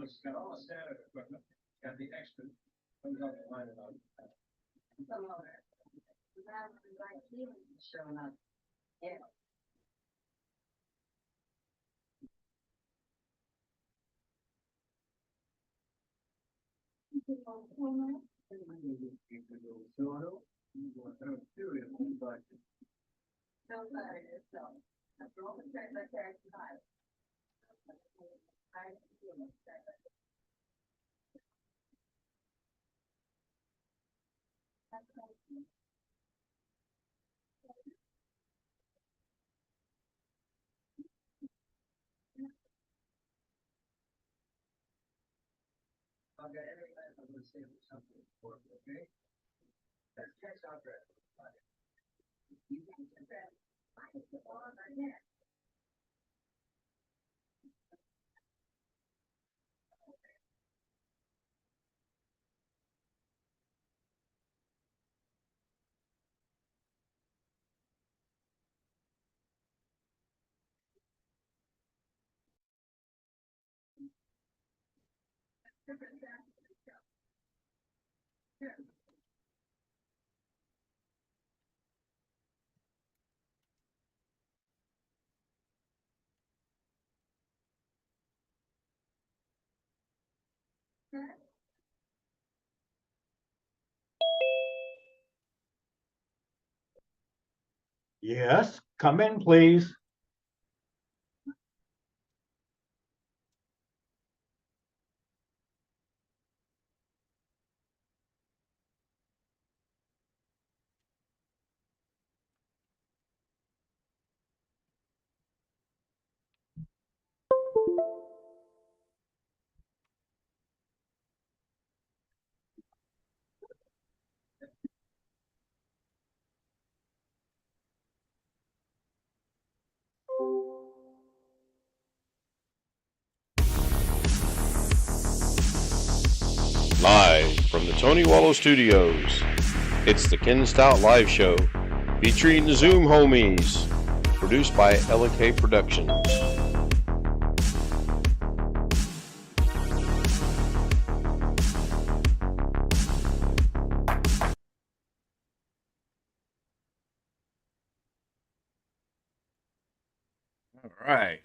It's got all the standard equipment, got the extra, comes on the line and on. Showing up. Yeah. I've got everything I'm going to say something for you, okay? That's catch our breath. You can get that. I can put on my neck. Yes, come in, please. Live from the Tony Wallow Studios, it's the Ken Stout Live Show, featuring the Zoom homies, produced by LK Productions. All right.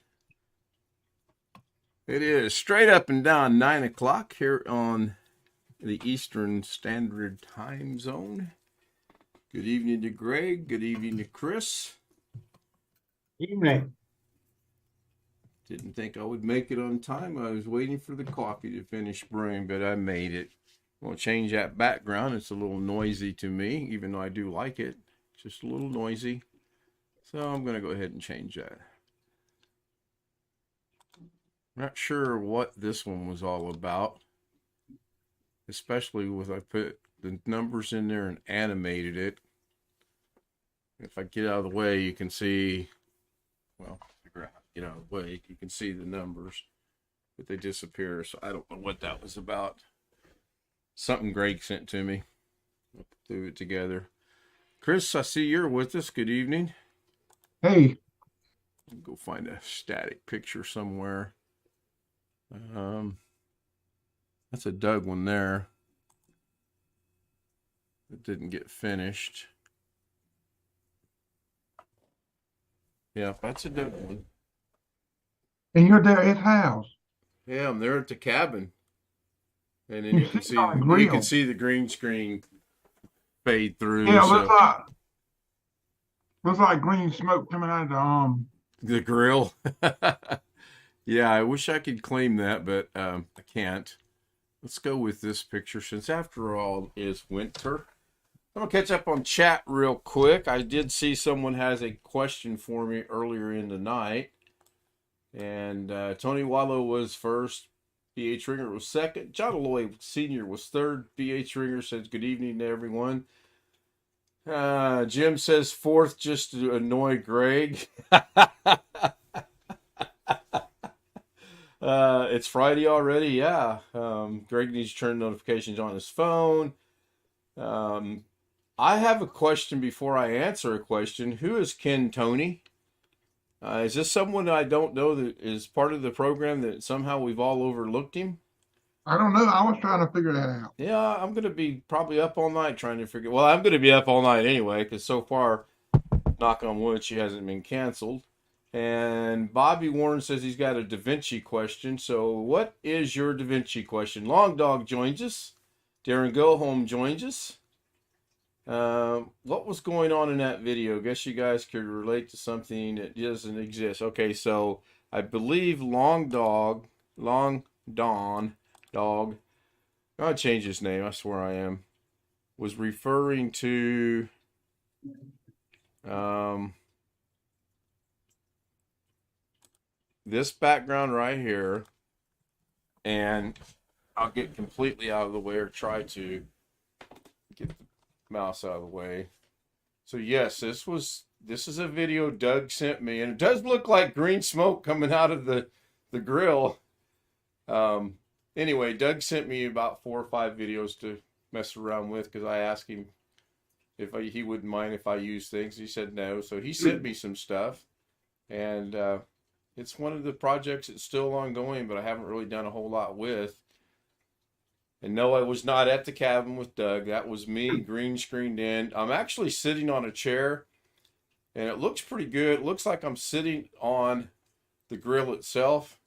It is straight up and down 9 o'clock here on the Eastern Standard Time Zone. Good evening to Greg. Good evening to Chris. Evening. Didn't think I would make it on time. I was waiting for the coffee to finish brewing, but I made it. I'm going to change that background. It's a little noisy to me, even though I do like it. Just a little noisy. So I'm going to go ahead and change that. Not sure what this one was all about, especially with I put the numbers in there and animated it. If I get out of the way, you can see, well, get out of the way, you can see the numbers, but they disappear. So I don't know what that was about. Something Greg sent to me. I threw it together. Chris, I see you're with us. Good evening. Hey. Go find a static picture somewhere. That's a Doug one there. It didn't get finished. Yeah, that's a Doug one. And you're there at house. Yeah, I'm there at the cabin. And then you can see the green screen fade through. Yeah, so. looks like green smoke coming out of the grill. Yeah, I wish I could claim that, but I can't. Let's go with this picture since after all it's winter. I'm going to catch up on chat real quick. I did see someone has a question for me earlier in the night. And Tony Wallow was first. B.H. Ringer was second. John Alloy Sr. was third. B.H. Ringer says good evening to everyone. Jim says fourth just to annoy Greg. It's Friday already. Yeah. Greg needs to turn notifications on his phone. I have a question before I answer a question. Who is Ken Tony? Is this someone I don't know that is part of the program that somehow we've all overlooked him? I don't know. I was trying to figure that out. Yeah, I'm going to be probably up all night trying to figure. Well, I'm going to be up all night anyway, because so far, knock on wood, she hasn't been canceled. And Bobby Warren says he's got a Da Vinci question. So, what is your Da Vinci question? Long Dog joins us. Darren Go Home joins us. What was going on in that video? Guess you guys could relate to something that doesn't exist. Okay, so I believe Long Don, Dog. I'll change his name. I swear I am. Was referring to this background right here, and I'll get completely out of the way, or try to get the mouse out of the way. So yes, this is a video Doug sent me, and it does look like green smoke coming out of the grill. Anyway, Doug sent me about 4 or 5 videos to mess around with, because I asked him if he wouldn't mind if I use things. He said no, so he sent me some stuff, and it's one of the projects that's still ongoing, but I haven't really done a whole lot with. And no, I was not at the cabin with Doug. That was me, green screened in. I'm actually sitting on a chair, and it looks pretty good. It looks like I'm sitting on the grill itself,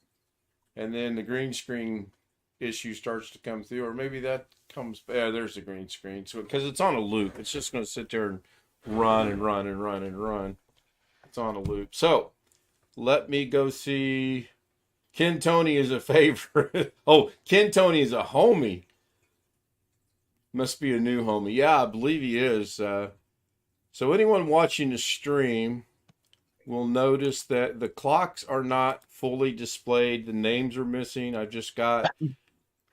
and then the green screen issue starts to come through, or maybe that comes. Yeah, there's the green screen. So because it's on a loop, it's just going to sit there and run and run and run and run. It's on a loop. So let me go see. Ken Tony is a favorite. Oh, Ken Tony is a homie. Must be a new homie. Yeah, I believe he is. So anyone watching the stream will notice that the clocks are not fully displayed. The names are missing. I've just got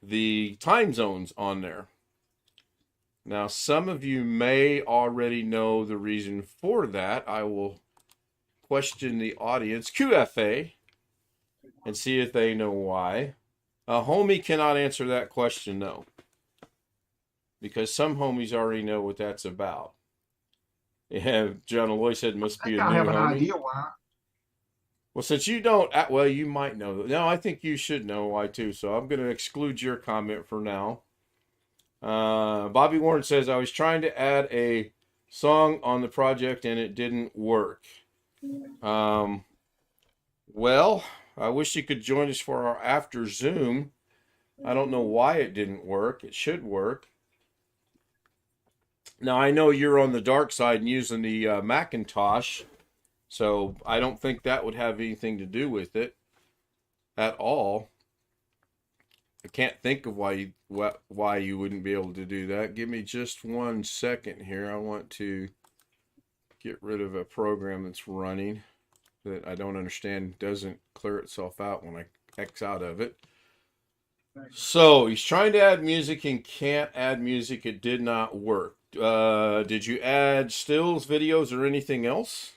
the time zones on there. Now, some of you may already know the reason for that. I will question the audience, QFA, and see if they know why. A homie cannot answer that question, though, because some homies already know what that's about. Yeah, John Aloy said must be a new I have an homie. idea why. Well, since you don't, well, you might know. No, I think you should know why too. So I'm going to exclude your comment for now. Bobby Warren says, I was trying to add a song on the project and it didn't work. Well, I wish you could join us for our after Zoom. I don't know why it didn't work. It should work. Now, I know you're on the dark side and using the Macintosh, so I don't think that would have anything to do with it at all. I can't think of why you wouldn't be able to do that. Give me just 1 second here. I want to get rid of a program that's running that I don't understand, doesn't clear itself out when I X out of it. So he's trying to add music and can't add music. It did not work. Did you add stills, videos, or anything else?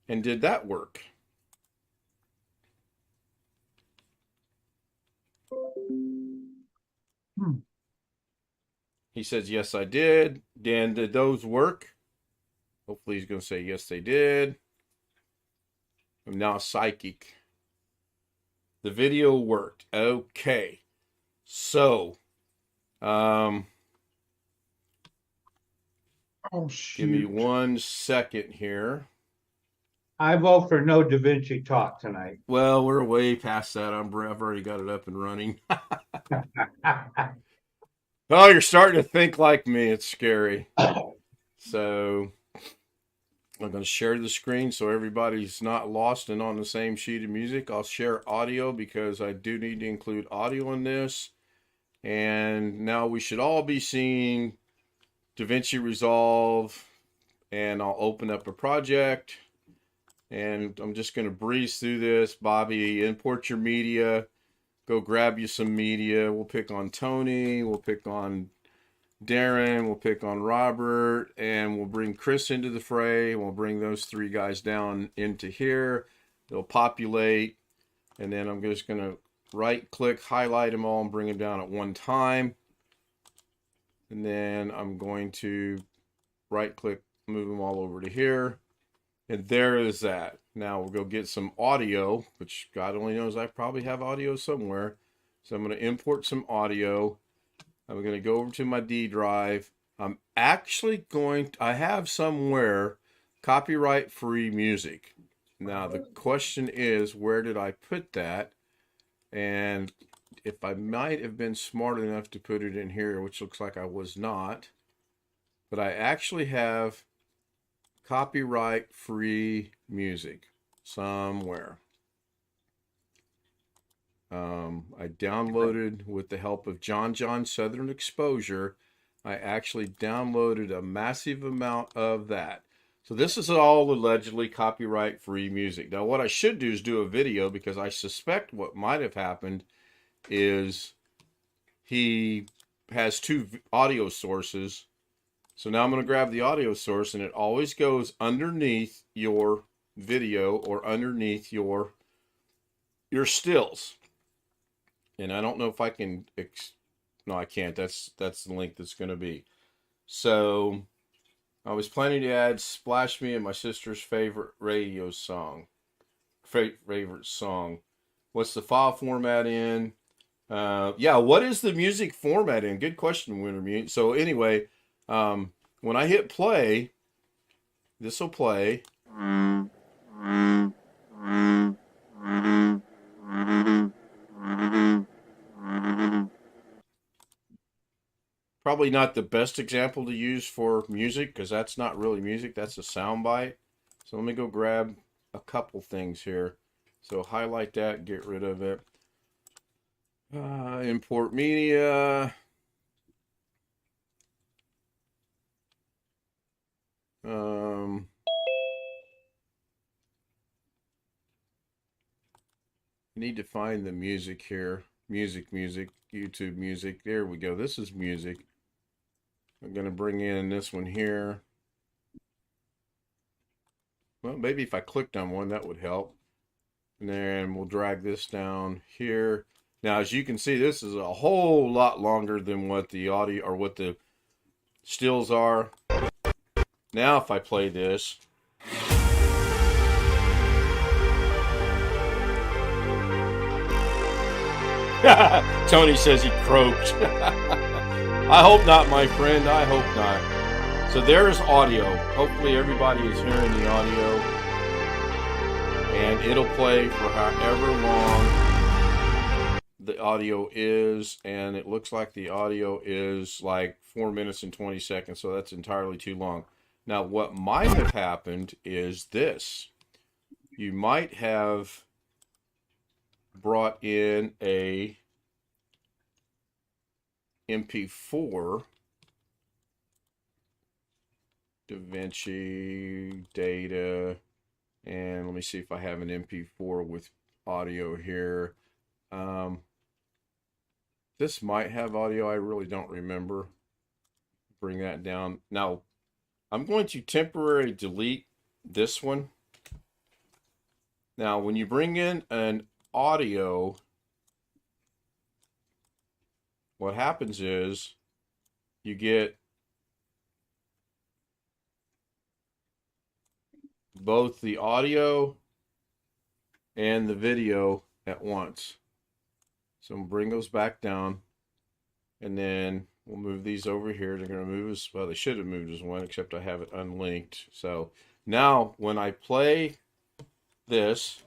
And did that work? He says, yes, I did. Dan, did those work? Hopefully he's going to say, yes, they did. I'm now psychic. The video worked. Okay. So, Oh, shoot. give me 1 second here. I vote for no Da Vinci talk tonight. Well, we're way past that. I've already got it up and running. Oh, you're starting to think like me. It's scary. So I'm going to share the screen so everybody's not lost and on the same sheet of music. I'll share audio because I do need to include audio in this. And now we should all be seeing DaVinci Resolve. And I'll open up a project. And I'm just going to breeze through this. Bobby, import your media. Go grab you some media. We'll pick on Tony. We'll pick on Darren. We'll pick on Robert. And we'll bring Chris into the fray. We'll bring those 3 guys down into here. They'll populate. And then I'm just going to right-click, highlight them all, and bring them down at one time. And then I'm going to right-click, move them all over to here. And there is that. Now we'll go get some audio, which God only knows I probably have audio somewhere. So I'm going to import some audio. I'm going to go over to my D drive. I'm actually I have somewhere copyright free music. Now the question is, where did I put that? And if I might have been smart enough to put it in here, which looks like I was not, but I actually have copyright free music somewhere. I downloaded, with the help of John Southern Exposure, I actually downloaded a massive amount of that. So this is all allegedly copyright free music. Now what I should do is do a video, because I suspect what might have happened is he has two audio sources. So now I'm going to grab the audio source, and it always goes underneath your video or underneath your stills. And I don't know if I can, no, I can't. That's the link that's going to be. So I was planning to add Splash Me and my sister's favorite radio song. Favorite song. What's the file format in? Yeah, what is the music format in? Good question, Wintermute. So anyway, when I hit play, this will play. Probably not the best example to use for music, because that's not really music, that's a sound bite. So let me go grab a couple things here. So highlight that, get rid of it. Import media. Need to find the music here. Music, YouTube music. There we go. This is music. I'm going to bring in this one here. Well, maybe if I clicked on one, that would help. And then we'll drag this down here. Now, as you can see, this is a whole lot longer than what the audio or what the stills are. Now, if I play this. Tony says he croaked. I hope not, my friend. I hope not. So there's audio. Hopefully everybody is hearing the audio. And it'll play for however long the audio is. And it looks like the audio is like 4 minutes and 20 seconds. So that's entirely too long. Now, what might have happened is this. You might have brought in a MP4 DaVinci data, and let me see if I have an MP4 with audio here. This might have audio, I really don't remember. Bring that down. Now, I'm going to temporarily delete this one. Now, when you bring in an audio, what happens is you get both the audio and the video at once. So I'm going to bring those back down, and then we'll move these over here. They're going to move as well. They should have moved as one, except I have it unlinked. So now when I play this,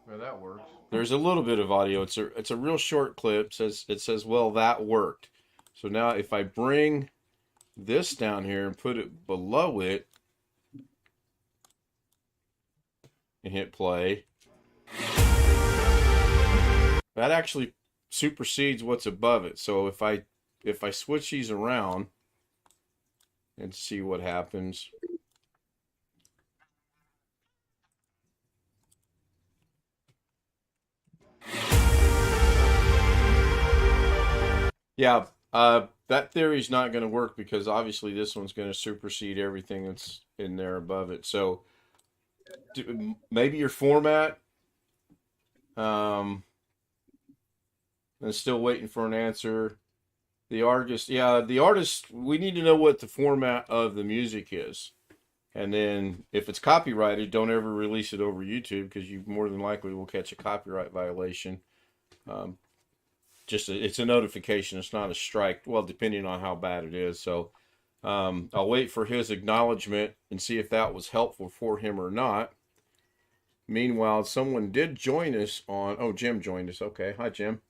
well, that works. There's a little bit of audio. It's a real short clip. It says, well, that worked. So now if I bring this down here and put it below it and hit play, that actually supersedes what's above it. So if I switch these around and see what happens. Yeah, that theory is not going to work, because obviously this one's going to supersede everything that's in there above it. So maybe your format, I'm still waiting for an answer. The artist, we need to know what the format of the music is. And then if it's copyrighted, don't ever release it over YouTube because you more than likely will catch a copyright violation. It's a notification. It's not a strike. Well, depending on how bad it is. So I'll wait for his acknowledgement and see if that was helpful for him or not. Meanwhile, someone did join us on. Oh, Jim joined us. Okay. Hi, Jim.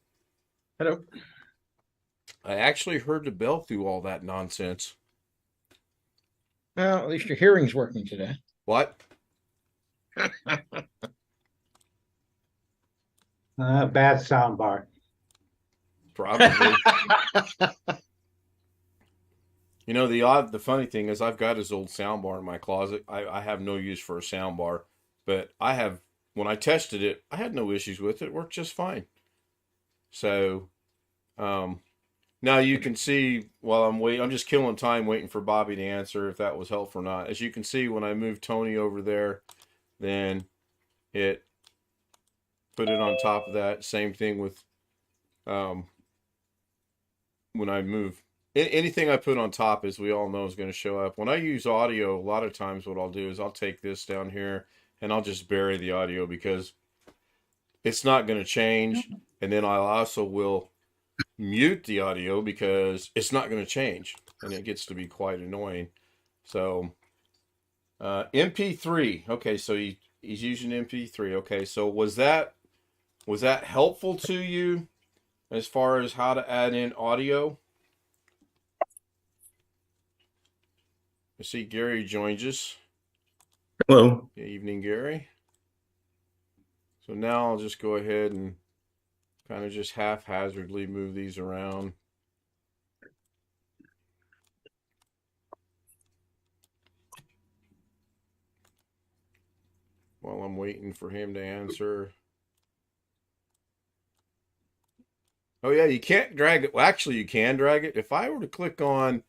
Hello. I actually heard the bell through all that nonsense. Well, at least your hearing's working today. What? Bad sound bar. Probably. You know, the funny thing is I've got his old sound bar in my closet. I have no use for a sound bar, but when I tested it, I had no issues with it. It worked just fine. So, now you can see while I'm just killing time waiting for Bobby to answer if that was helpful or not. As you can see, when I moved Tony over there, then it put it on top of that. Same thing with when I move. Anything I put on top, as we all know, is going to show up. When I use audio, a lot of times what I'll do is I'll take this down here and I'll just bury the audio because it's not going to change. And then I also will mute the audio because it's not going to change. And it gets to be quite annoying. So, MP3. Okay, so he's using MP3. Okay, so was that helpful to you as far as how to add in audio? I see Gary joins us. Hello. Good evening, Gary. So now I'll just go ahead and kind of just haphazardly move these around. While I'm waiting for him to answer. Oh yeah, you can't drag it. Well, actually you can drag it. If I were to click on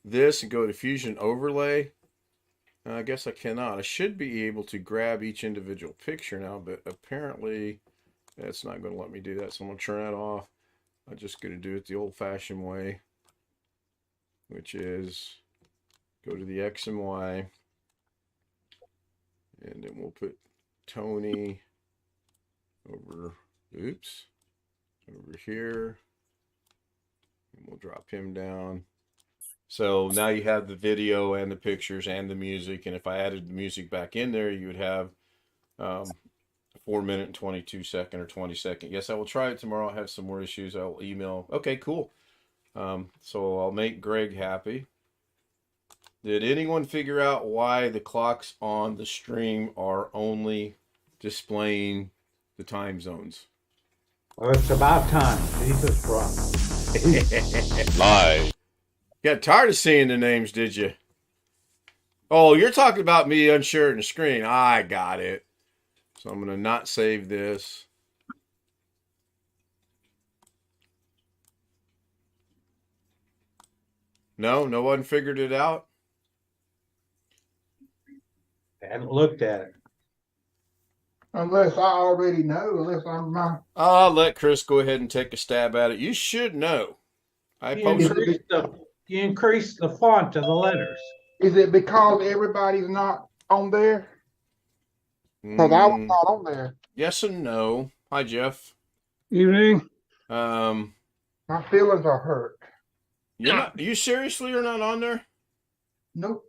this and go to Fusion Overlay, I guess I cannot. I should be able to grab each individual picture now, but apparently that's not going to let me do that. So I'm going to turn that off. I'm just going to do it the old-fashioned way, which is go to the X and Y, and then we'll put Tony over here, and we'll drop him down. So now you have the video and the pictures and the music. And if I added the music back in there, you would have 4 minute and 22 second or 20 second. Yes, I will try it tomorrow. I'll have some more issues. I'll email. Okay, cool. So I'll make Greg happy. Did anyone figure out why the clocks on the stream are only displaying the time zones? Well, it's about time. Jesus Christ. Live. Got tired of seeing the names, did you? Oh, you're talking about me unsharing the screen. I got it. So I'm going to not save this. No one figured it out? I haven't looked at it. Unless I already know, unless I'm not. I'll let Chris go ahead and take a stab at it. You should know. You increase the font of the letters. Is it because everybody's not on there? Because I was not on there. Yes and no. Hi, Jeff. Evening. My My feelings are hurt. you seriously are not on there? Nope.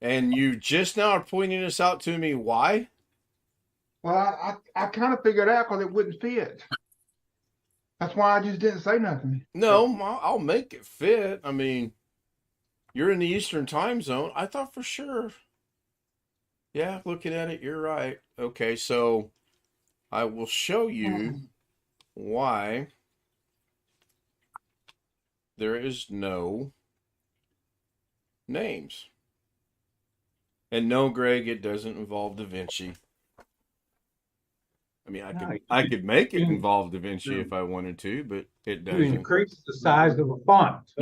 And you just now are pointing this out to me. Why? Well, I kind of figured out because it wouldn't fit. That's why I just didn't say nothing. No, I'll make it fit. I mean, you're in the Eastern time zone. I thought for sure. Yeah, looking at it, you're right. Okay, so I will show you why there is no names. And no, Greg, it doesn't involve Da Vinci. I mean, I could make it involve Da Vinci if I wanted to, but it You doesn't. increase the size of the font.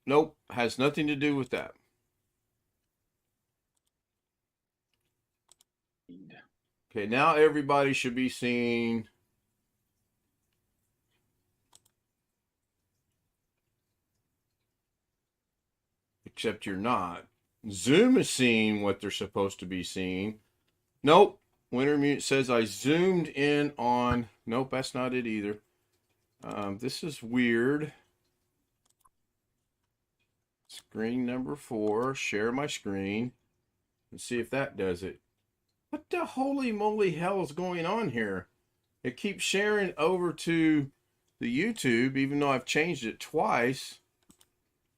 Nope. Has nothing to do with that. Okay, now everybody should be seeing except you're not. Zoom is seeing what they're supposed to be seeing. Nope. Wintermute says I zoomed in on. Nope, that's not it either. This is weird. Screen number 4. Share my screen. Let's see if that does it. What the holy moly hell is going on here? It keeps sharing over to the YouTube, even though I've changed it twice.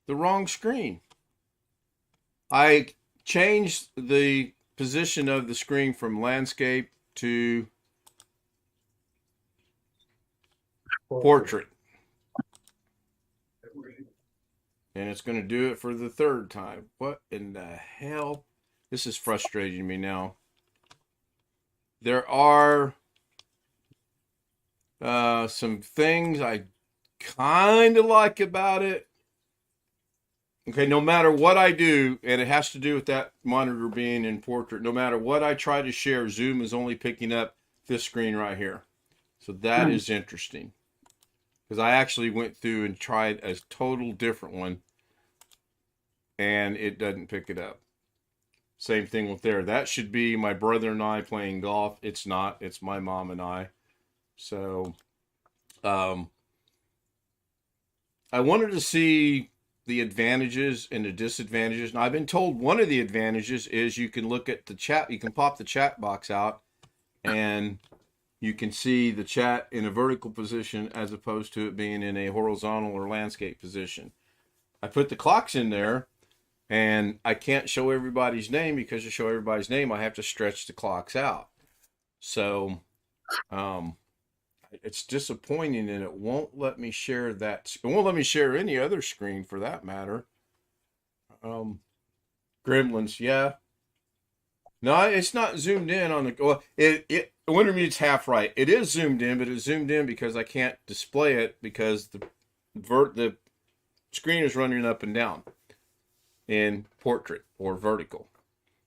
The wrong screen. I changed the position of the screen from landscape to portrait. And it's going to do it for the 3rd time. What in the hell? This is frustrating me now. There are some things I kind of like about it. Okay, no matter what I do, and it has to do with that monitor being in portrait, no matter what I try to share, Zoom is only picking up this screen right here. So that is interesting. Because I actually went through and tried a total different one, and it doesn't pick it up. Same thing with there. That should be my brother and I playing golf. It's not. It's my mom and I. So, I wanted to see the advantages and the disadvantages. Now, I've been told one of the advantages is you can look at the chat. You can pop the chat box out, and you can see the chat in a vertical position as opposed to it being in a horizontal or landscape position. I put the clocks in there, and I can't show everybody's name because to show everybody's name, I have to stretch the clocks out. So, it's disappointing, and it won't let me share that. It won't let me share any other screen for that matter. Gremlins, yeah. No, it's not zoomed in on the. Well, Wintermute's half right. It is zoomed in, but it's zoomed in because I can't display it because the screen is running up and down in portrait or vertical.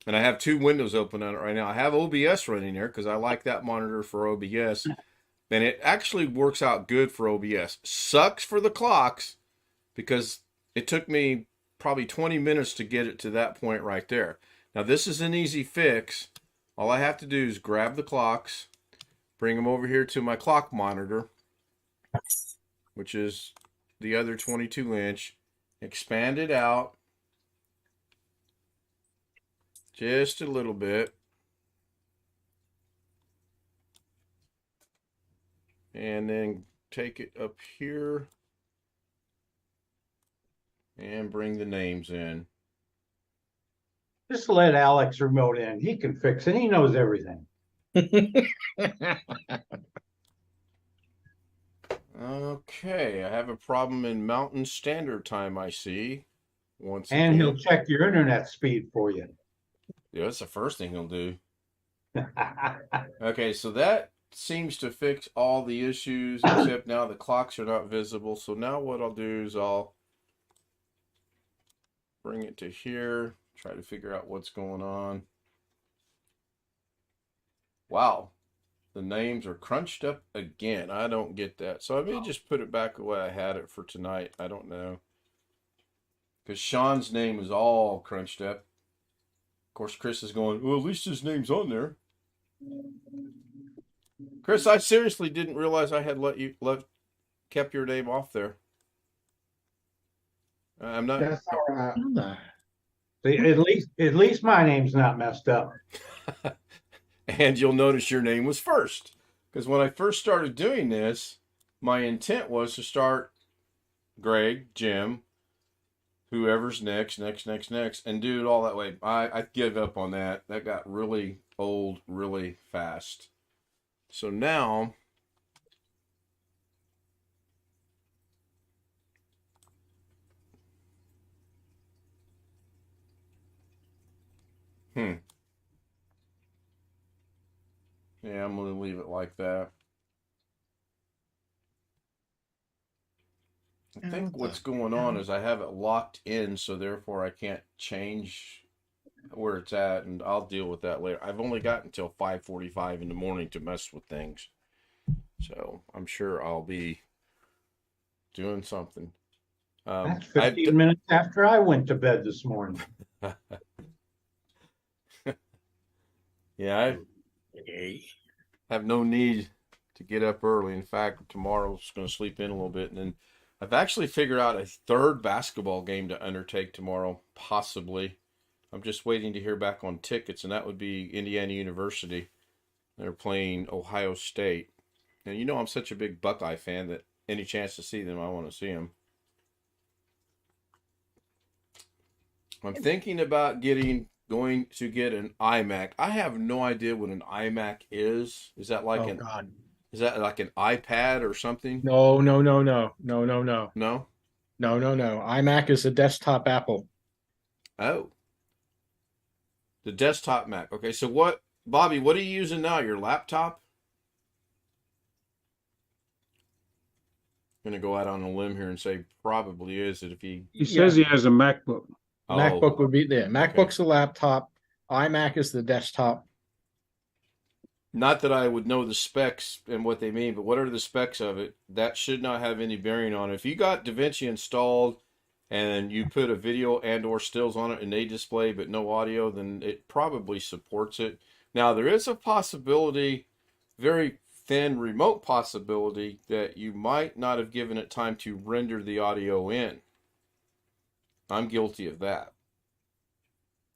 And I have 2 windows open on it right now. I have OBS running there because I like that monitor for OBS. And it actually works out good for OBS. Sucks for the clocks because it took me probably 20 minutes to get it to that point right there. Now, this is an easy fix. All I have to do is grab the clocks, bring them over here to my clock monitor, which is the other 22-inch, expand it out just a little bit. And then take it up here and bring the names in. Just let Alex remote in. He can fix it. He knows everything. Okay, I have a problem in Mountain Standard Time, I see. Once And again. he'll check your internet speed for you. Yeah, that's the first thing he'll do. Okay, so that seems to fix all the issues, except now the clocks are not visible. So now what I'll do is I'll bring it to here, try to figure out what's going on. Wow, the names are crunched up again. I don't get that. So I may just put it back the way I had it for tonight. I don't know. Because Sean's name is all crunched up. Of course, Chris is going, well, at least his name's on there. Chris, I seriously didn't realize I had kept your name off there. I'm not. That's all right. See, at least my name's not messed up. And you'll notice your name was first. Because when I first started doing this, my intent was to start Greg, Jim, whoever's next, and do it all that way. I give up on that. That got really old really fast. So now, yeah, I'm going to leave it like that. I think what's going on is I have it locked in, so therefore I can't change where it's at, and I'll deal with that later. I've only got until 5:45 in the morning to mess with things, so I'm sure I'll be doing something. That's 15 minutes after I went to bed this morning. Yeah, I have no need to get up early. In fact, tomorrow's going to sleep in a little bit. And then I've actually figured out a third basketball game to undertake tomorrow, possibly. I'm just waiting to hear back on tickets, and that would be Indiana University. They're playing Ohio State. And you know I'm such a big Buckeye fan that any chance to see them, I want to see them. I'm thinking about going to get an iMac. I have no idea what an iMac is. Is that like Oh God. is that like an iPad or something? No, no, no, no, no, no, no, No? no, no, no. iMac is a desktop Apple. Oh. The desktop Mac. Okay, so what, Bobby, what are you using now? Your laptop? I'm going to go out on a limb here and say probably is it if he... He says he has a MacBook. MacBook would be there. Okay. MacBook's the laptop. iMac is the desktop. Not that I would know the specs and what they mean, but what are the specs of it? That should not have any bearing on it. If you got DaVinci installed and you put a video and or stills on it and they display but no audio, then it probably supports it. Now, there is a possibility, very thin remote possibility, that you might not have given it time to render the audio in. I'm guilty of that.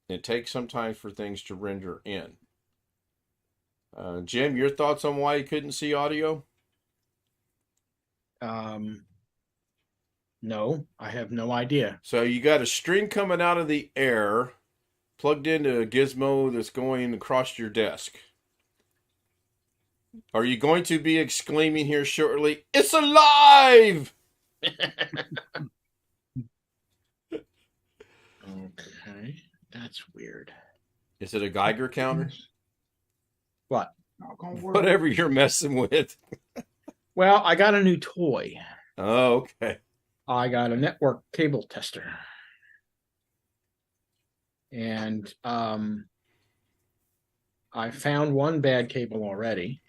It takes some time for things to render in. Jim, your thoughts on why you couldn't see audio? No, I have no idea. So you got a string coming out of the air, plugged into a gizmo that's going across your desk. Are you going to be exclaiming here shortly, "It's alive"? Okay, that's weird. Is it a Geiger counter? What? Not gonna work. Whatever you're messing with. Well, I got a new toy. Oh, okay. I got a network cable tester. And I found one bad cable already.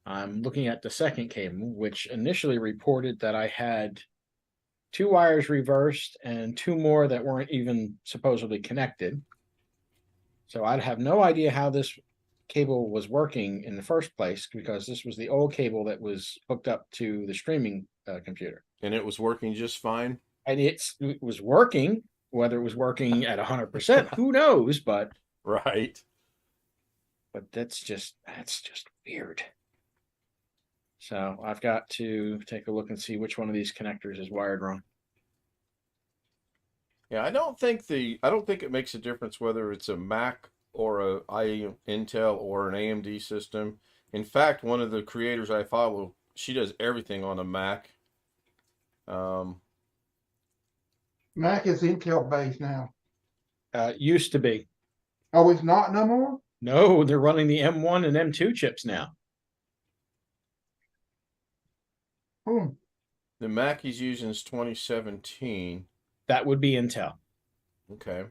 I'm looking at the second cable, which initially reported that I had 2 wires reversed and 2 more that weren't even supposedly connected. So I'd have no idea how this cable was working in the first place, because this was the old cable that was hooked up to the streaming computer. And it was working just fine? And it was working. Whether it was working at 100%, who knows? But Right. that's just weird. So I've got to take a look and see which one of these connectors is wired wrong. Yeah, I don't think it makes a difference whether it's a Mac or a Intel or an AMD system. In fact, one of the creators I follow, she does everything on a Mac. Mac is Intel based now. Used to be. Oh, it's not no more? No, they're running the M1 and M2 chips now. Hmm. The Mac he's using is 2017. That would be Intel. Okay.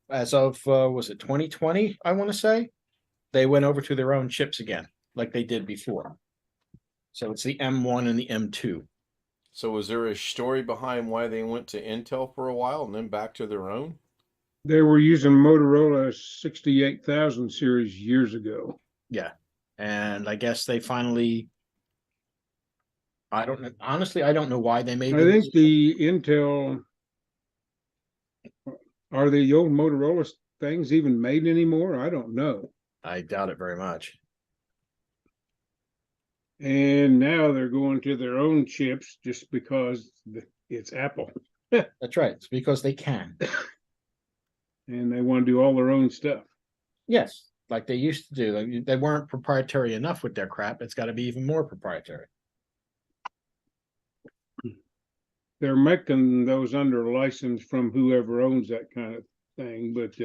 As of, was it 2020, I want to say? They went over to their own chips again, like they did before. So it's the M1 and the M2. So was there a story behind why they went to Intel for a while and then back to their own? They were using Motorola 68,000 series years ago. Yeah. And I guess they finally, I don't know. Honestly, I don't know why they made I think the Intel, are the old Motorola things even made anymore? I don't know. I doubt it very much. And now they're going to their own chips just because it's Apple. That's right. It's because they can. And they want to do all their own stuff. Yes, like they used to do. They weren't proprietary enough with their crap. It's got to be even more proprietary. They're making those under license from whoever owns that kind of thing, but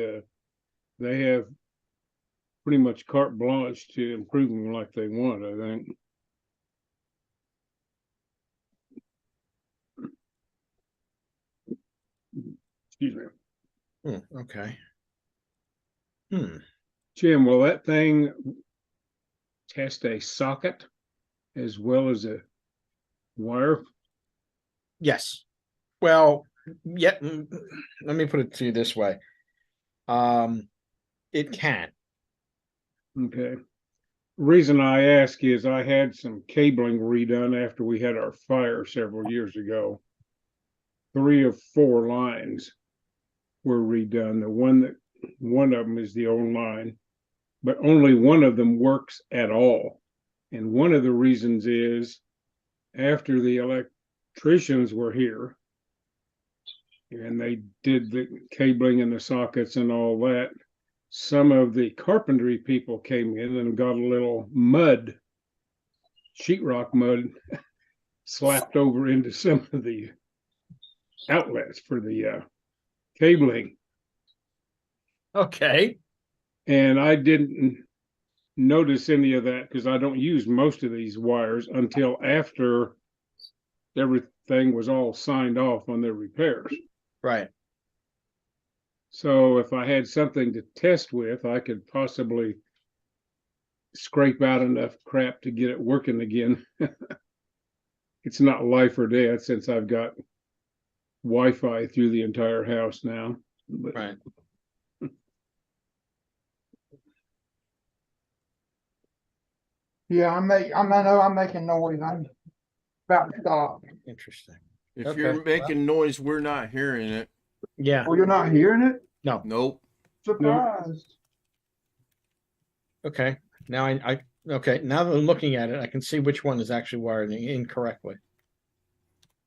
they have pretty much carte blanche to improve them like they want, I think. Excuse me. Okay. Jim, will that thing test a socket as well as a wire? Yes. Well, Yeah, let me put it to you this way. It can. Okay. Reason I ask is I had some cabling redone after we had our fire several years ago. 3 of 4 lines were redone. One of them is the old line, but only one of them works at all. And one of the reasons is after the electricians were here and they did the cabling and the sockets and all that, some of the carpentry people came in and got a little mud, sheetrock mud, slapped over into some of the outlets for the cabling. Okay. And I didn't notice any of that because I don't use most of these wires until after everything was all signed off on their repairs. Right. So if I had something to test with, I could possibly scrape out enough crap to get it working again. It's not life or death since I've got Wi-Fi through the entire house now. But Right. Yeah, I know I'm making noise. I'm about to stop. Interesting. If Okay. you're making noise, we're not hearing it. Yeah. Oh, you're not hearing it? No. Nope. Surprised. Okay. Now okay. Now that I'm looking at it, I can see which one is actually wired incorrectly.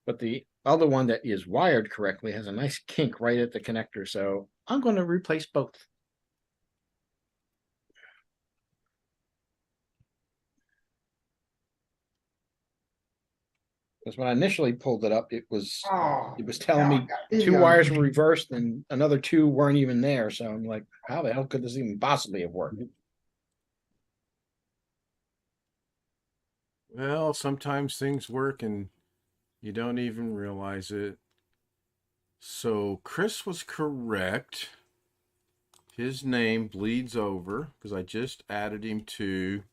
But the other one that is wired correctly has a nice kink right at the connector. So I'm going to replace both. Because when I initially pulled it up, it was Oh, telling now I me got 2 video. wires were reversed and another 2 weren't even there. So I'm like, how the hell could this even possibly have worked? Well, sometimes things work and you don't even realize it. So Chris was correct. His name bleeds over because I just added him to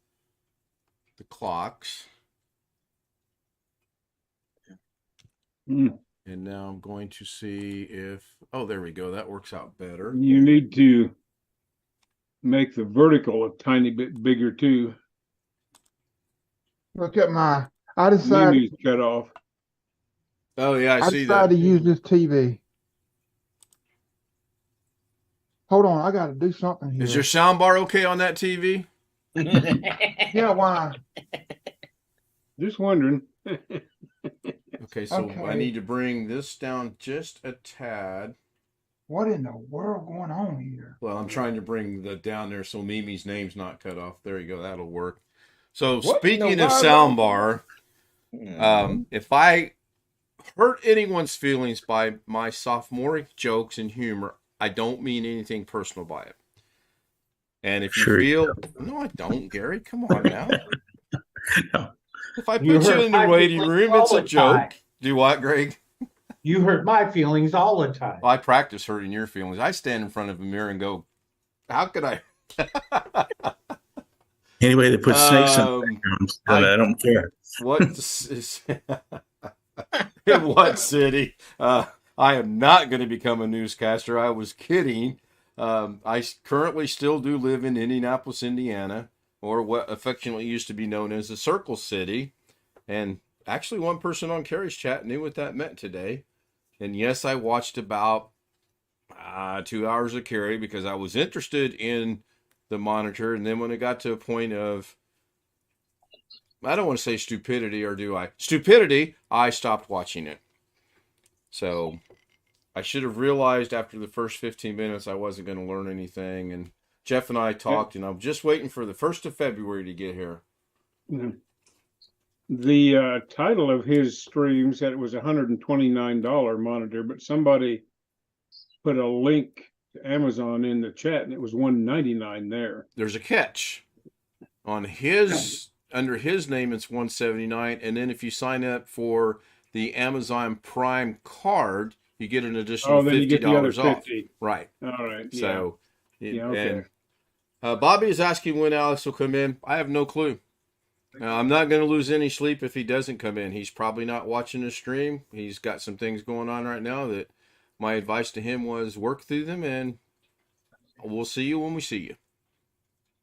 the clocks. Mm. And now I'm going to see if, oh, there we go. That works out better. You need to make the vertical a tiny bit bigger too. Look at I decided Mimi's cut off. Oh, yeah, I I see decided that. to use this TV. Hold on, I got to do something here. Is your sound bar okay on that TV? Yeah, why? Just wondering. Okay, so I Okay. need to bring this down just a tad. What in the world going on here? Well, I'm trying to bring the down there so Mimi's name's not cut off. There you go. That'll work. So What in speaking the of world? soundbar, if I hurt anyone's feelings by my sophomoric jokes and humor, I don't mean anything personal by it. And if you Sure. feel, no, I don't, Gary. Come on now. No. If I You put you hurt in the my waiting feelings room, all it's a the time. joke. Do what, Greg? You hurt my feelings all the time. Well, I practice hurting your feelings. I stand in front of a mirror and go, how could I? Anybody that puts snakes in the background, I don't care. What is in what city? I am not going to become a newscaster. I was kidding. I currently still do live in Indianapolis, Indiana, or what affectionately used to be known as the Circle City. And actually, one person on Carrie's chat knew what that meant today. And yes, I watched about 2 hours of Carrie because I was interested in the monitor. And then when it got to a point of, I don't want to say stupidity, or do I? Stupidity, I stopped watching it. So I should have realized after the first 15 minutes I wasn't going to learn anything. And Jeff and I talked, and I'm just waiting for the 1st of February to get here. The title of his stream said it was a $129 monitor, but somebody put a link to Amazon in the chat, and it was $199 there. There's a catch. On his, under his name, it's $179, and then if you sign up for the Amazon Prime card, you get an additional then you get the other $50 off. 50. Right. All right. So, okay. And Bobby is asking when Alex will come in. I have no clue. I'm not going to lose any sleep if he doesn't come in. He's probably not watching the stream. He's got some things going on right now that my advice to him was work through them, and we'll see you when we see you.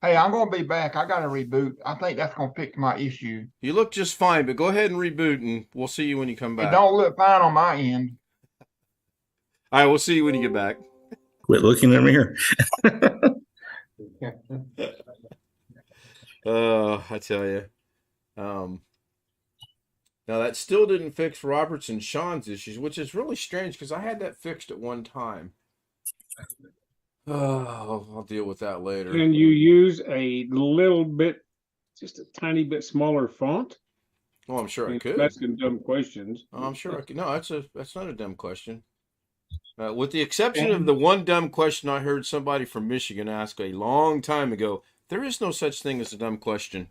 Hey, I'm gonna be back. I gotta reboot. I think that's gonna fix my issue. You look just fine, but go ahead and reboot, and we'll see you when you come It back. don't look fine on my end. All right, we'll see you when you get back. Quit looking in the mirror. I tell you. Now that still didn't fix Roberts and Sean's issues, which is really strange because I had that fixed at one time. Oh, I'll deal with that later. Can you use a little bit, just a tiny bit smaller font? Oh, I'm sure I could. Asking dumb questions. Oh, I'm sure I could. No, that's not a dumb question. With the exception of the one dumb question I heard somebody from Michigan ask a long time ago, there is no such thing as a dumb question.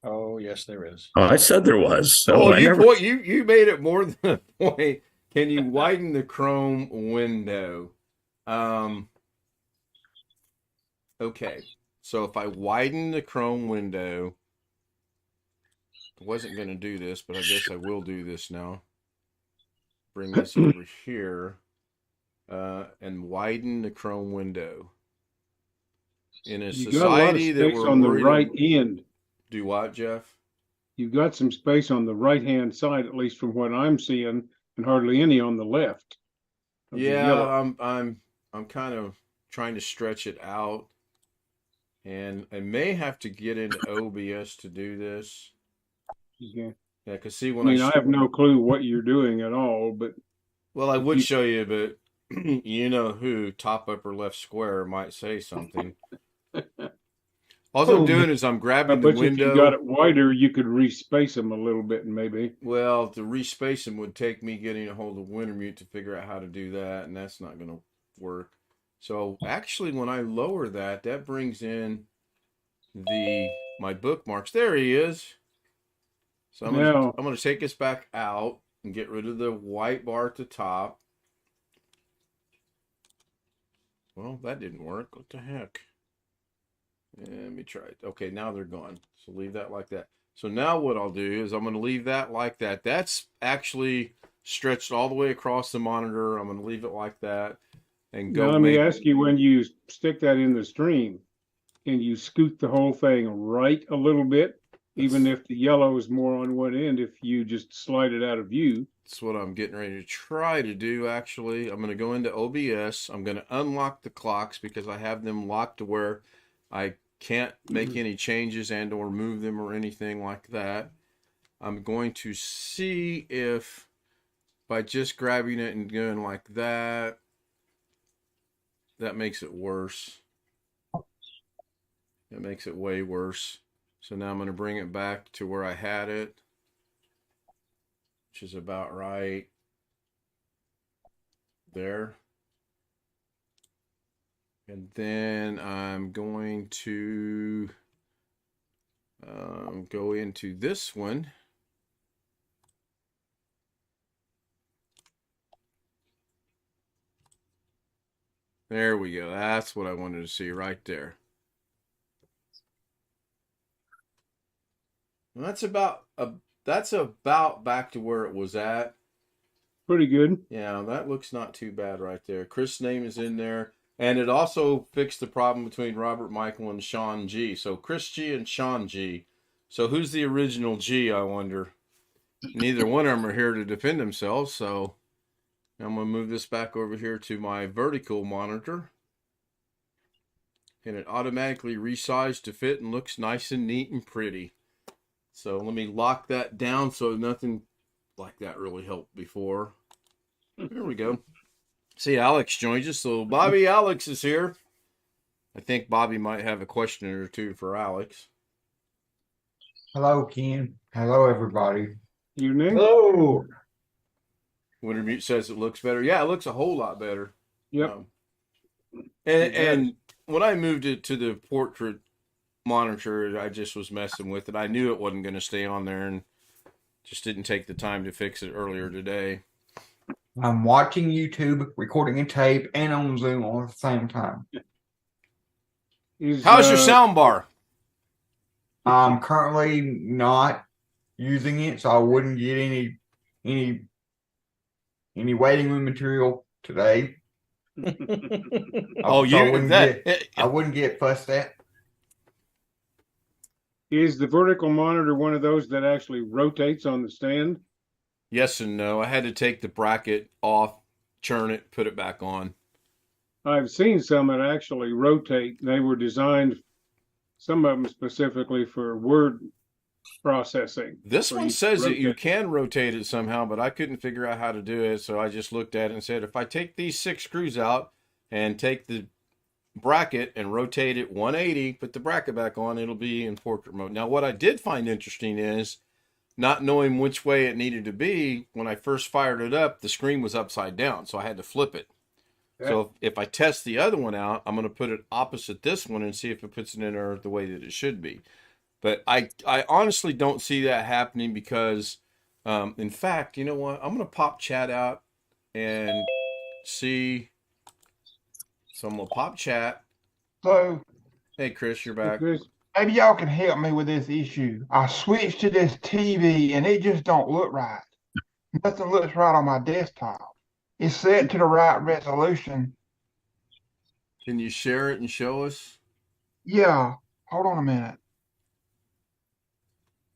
Oh, yes, there is. Oh, I said there was. So Oh, I you never... you made it more than a point. Can you widen the Chrome window? Okay. So if I widen the Chrome window, I wasn't going to do this, but I guess I will do this now. Bring this over here and widen the Chrome window. In a You got a lot of society that space we're on the worried right end. Do what, Jeff? You've got some space on the right hand side, at least from what I'm seeing, and hardly any on the left. Yeah, I'm kind of trying to stretch it out, and I may have to get into OBS to do this. Yeah. Yeah, because see I when mean, I have no clue what you're doing at all, but well, I would show you, but you know who, top upper left square, might say something. All I'm doing is I'm I grabbing the bet you if window. you got it wider, you could respace them a little bit, maybe. Well, to respace them would take me getting a hold of Wintermute to figure out how to do that, and that's not going to work. So actually, when I lower that, that brings in my bookmarks. There he is. So I'm going to take this back out and get rid of the white bar at the top. Well, that didn't work. What the heck? Let me try it. Okay, now they're gone. So leave that like that. So now what I'll do is I'm going to leave that like that. That's actually stretched all the way across the monitor. I'm going to leave it like that and go. Now, let me ask you, when you stick that in the stream, can you scoot the whole thing right a little bit, even if the yellow is more on one end, if you just slide it out of view? That's what I'm getting ready to try to do, actually. I'm going to go into OBS. I'm going to unlock the clocks because I have them locked to where I can't make any changes and or move them or anything like that. I'm going to see if by just grabbing it and going like that, that makes it worse. It makes it way worse. So now I'm going to bring it back to where I had it, which is about right there. And then I'm going to go into this one. There we go. That's what I wanted to see right there. And that's about back to where it was at. Pretty good. Yeah, that looks not too bad right there. Chris' name is in there. And it also fixed the problem between Robert Michael and Sean G. So Chris G and Sean G. So who's the original G, I wonder? Neither one of them are here to defend themselves. So I'm going to move this back over here to my vertical monitor. And it automatically resized to fit and looks nice and neat and pretty. So let me lock that down so nothing like that really helped before. There we go. See, Alex joins us. So Bobby Alex is here. I think Bobby might have a question or two for Alex. Hello, Ken. Hello, everybody. Evening. Hello. Wintermute says it looks better. Yeah, it looks a whole lot better. Yep. And when I moved it to the portrait monitor, I just was messing with it. I knew it wasn't going to stay on there and just didn't take the time to fix it earlier today. I'm watching YouTube, recording a tape, and on Zoom all at the same time. How's your sound bar? I'm currently not using it, so I wouldn't get any waiting room material today. Oh, So I you wouldn't that I wouldn't get fussed at. Is the vertical monitor one of those that actually rotates on the stand? yes and no. I had to take the bracket off, churn it, put it back on. I've seen some that actually rotate. They were designed, some of them specifically for word processing. This where one you says that you rotate. can rotate it somehow, but I couldn't figure out how to do it. So I just looked at it and said, if I take these 6 screws out and take the bracket and rotate it 180, put the bracket back on, it'll be in portrait mode. Now, what I did find interesting is not knowing which way it needed to be. When I first fired it up, the screen was upside down, so I had to flip it. So if I test the other one out, I'm going to put it opposite this one and see if it puts it in there the way that it should be. But I honestly don't see that happening because, in fact, you know what? I'm going to pop chat out and see. So I'm going to pop chat. So Hey, Chris, you're back. maybe y'all can help me with this issue. I switched to this TV and it just don't look right. Nothing looks right on my desktop. It's set to the right resolution. Can you share it and show us? Yeah, hold on a minute.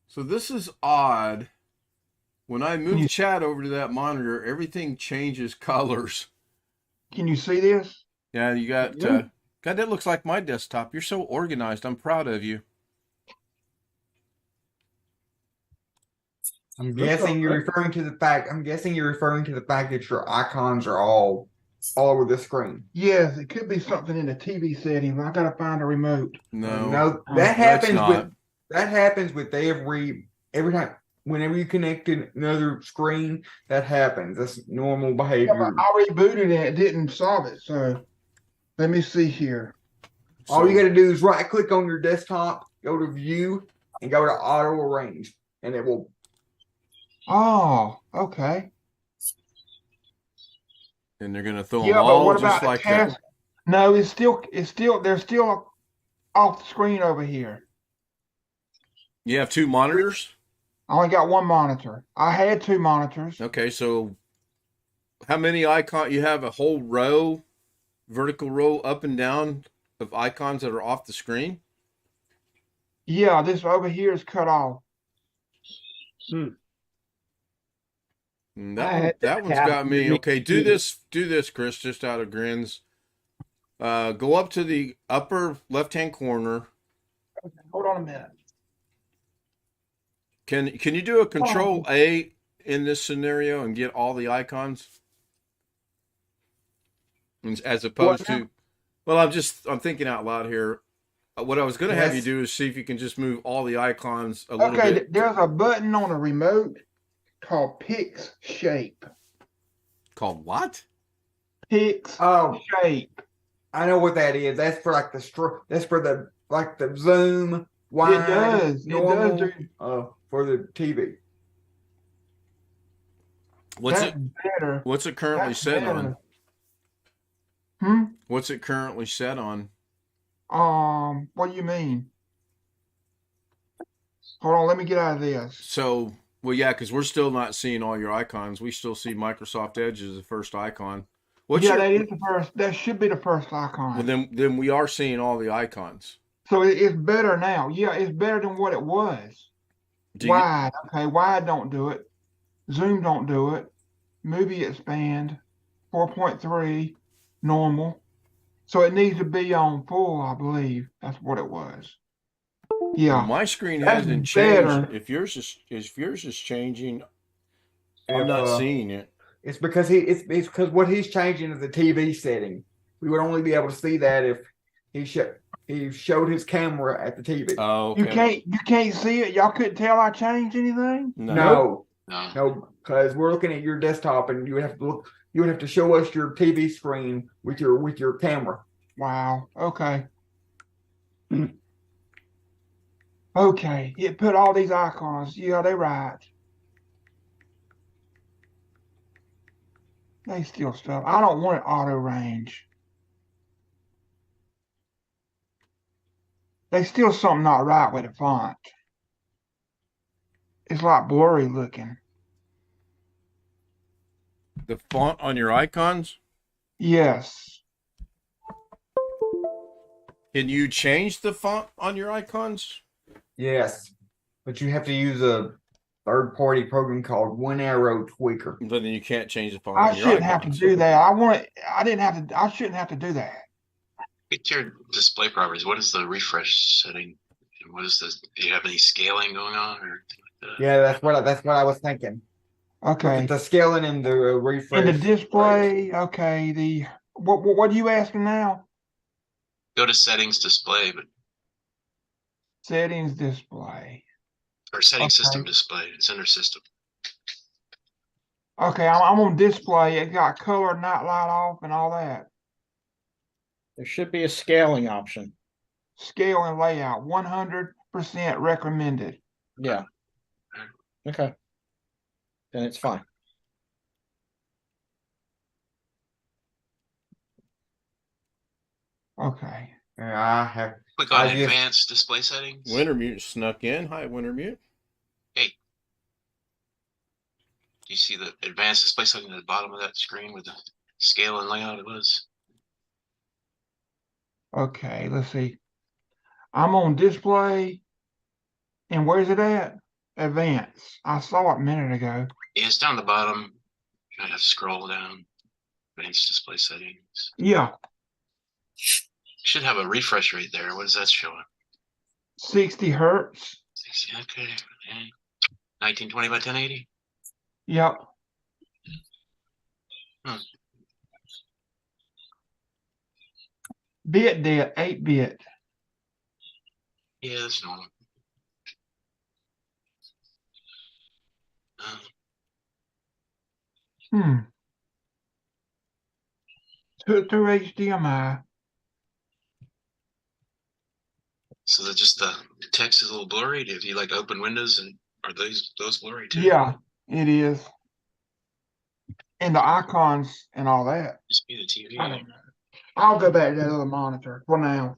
So this is odd. When I move chat over to that monitor, everything changes colors. Can you see this? Yeah, you got, God, that looks like my desktop. You're so organized. I'm proud of you. I'm guessing you're referring to the fact that your icons are all over the screen. Yes, it could be something in the TV settings. I gotta find a remote. No, that that's happens not. with every time. Whenever you connect to another screen, that happens. That's normal Yeah, behavior. but I rebooted and it didn't solve it. So let me see here. All you got to do is right click on your desktop, go to view, and go to auto arrange, and it will. Oh, okay. And they're going to throw them Yeah, but all what just about the like task? that. No, they're still off the screen over here. You have 2 monitors? I only got one monitor. I had 2 monitors. Okay, so how many icons? You have a whole row, vertical row up and down of icons that are off the screen? Yeah, this over here is cut off. That one's got me. Okay, do this, Chris, just out of grins. Go up to the upper left-hand corner. Okay, hold on a minute. Can you do a Control A in this scenario and get all the icons? As opposed to, well, I'm thinking out loud here. What I was going to have you do is see if you can just move all the icons a little bit. There's a button on a remote called Pix Shape. Called what? Pix Shape. I know what that is. That's for like that's for the zoom wide. It does. Normal, It does. For the TV. What's better. What's it currently That's set better. on? What's it currently set on? What do you mean? Hold on, let me get out of this. So, well, yeah, because we're still not seeing all your icons. We still see Microsoft Edge as the first icon. That is the first. That should be the first icon. Well, then we are seeing all the icons. So it's better now. Yeah, it's better than what it was. Wide. Okay, wide don't do it. Zoom don't do it. Movie expand. 4.3. Normal. So it needs to be on full, I believe. That's what it was. Yeah. Well, my screen hasn't changed. If yours is changing, I'm not seeing it. It's because it's because what he's changing is the TV setting. We would only be able to see that if he showed his camera at the TV. Oh, okay. You can't see it. Y'all couldn't tell I changed anything? No, because we're looking at your desktop, and you would have to look. You would have to show us your TV screen with your camera. Wow. Okay. Okay. It put all these icons. Yeah, they right. They still stuff. I don't want it auto range. There's still something not right with the font. It's like blurry looking. The font on your icons? Yes. Can you change the font on your icons? Yes, but you have to use a third-party program called One Arrow Tweaker. But then you can't change the font I on your shouldn't have to icons. do that. I shouldn't have to do that. Get your display properties. What is the refresh setting? And what is this? Do you have any scaling going on or anything like that? Yeah, that's what I was thinking. Look Okay. at the scaling and the refresh. In the rate. display, okay, what are you asking now? Go to settings display, but Settings display. or setting Okay. system display. It's under system. Okay, I'm on display. It got color, night light off, and all that. There should be a scaling option. Scale and layout, 100% recommended. Yeah. Okay. Then it's fine. Okay. I have. Click on I just- advanced display settings. Wintermute snuck in. Hi, Wintermute. Do you see the advanced display setting at the bottom of that screen with the scale and layout it was? Okay, let's see. I'm on display. And where's it at? Advanced. I saw it a minute ago. Yeah, it's down the bottom. You might have to scroll down. Advanced display settings. Yeah, Should have a refresh rate there. What is that showing? 60 hertz. 60, okay. 1920 by 1080. Yep. Hmm. Bit depth, 8-bit. Yeah, that's normal. Through HDMI. So that just the text is a little blurry. If you like open windows, and are those blurry too? Yeah, it is. And the icons and all that. Just be the TV. I don't know. I'll go back to that other monitor for now.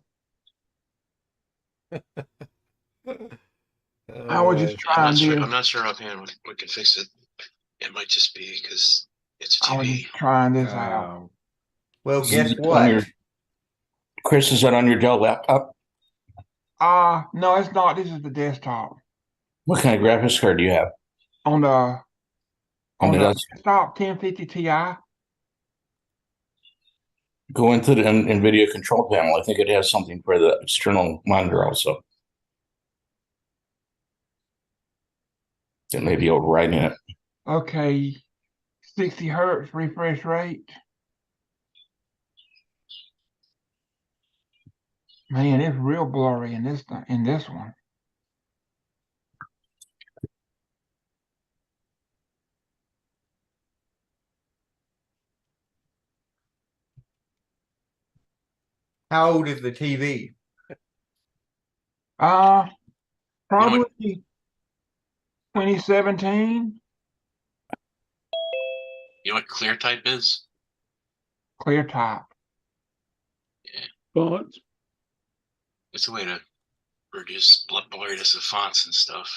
I was just trying to. I'm not sure offhand what can fix it. It might just be because it's a I was TV. just trying this out. Well, Is guess it what? on your- Chris, is that on your Dell laptop? No, it's not. This is the desktop. What kind of graphics card do you have? On the On the desk? desktop 1050 Ti. Go into the NVIDIA control panel. I think it has something for the external monitor also. It may be overriding it. Okay. 60 hertz refresh rate. Man, it's real blurry in this one. How old is the TV? Probably 2017. You know what clear type is? Clear top. Fonts. It's a way to reduce blurriness of fonts and stuff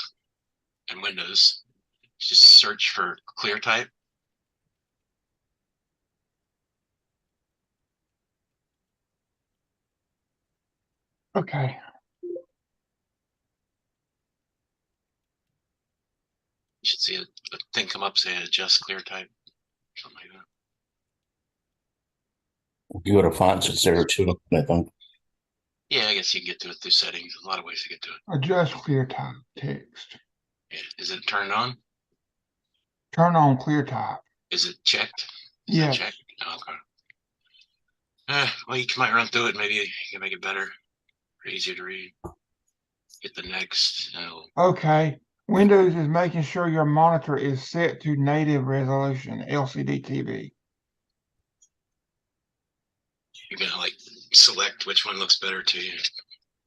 in Windows. Just search for clear type. Okay. You should see a thing come up saying adjust clear type. Something like that. If you go to fonts, it's there too, I think. Yeah, I guess you can get to it through settings. A lot of ways to get to it. Adjust clear top text. Yeah. Is it turned on? Turn on clear top. Is it checked? Is Yes. it checked? Oh, okay. Well, you might run through it. Maybe you can make it better or easier to read. Hit the next. Okay. Windows is making sure your monitor is set to native resolution LCD TV. You're gonna like select which one looks better to you.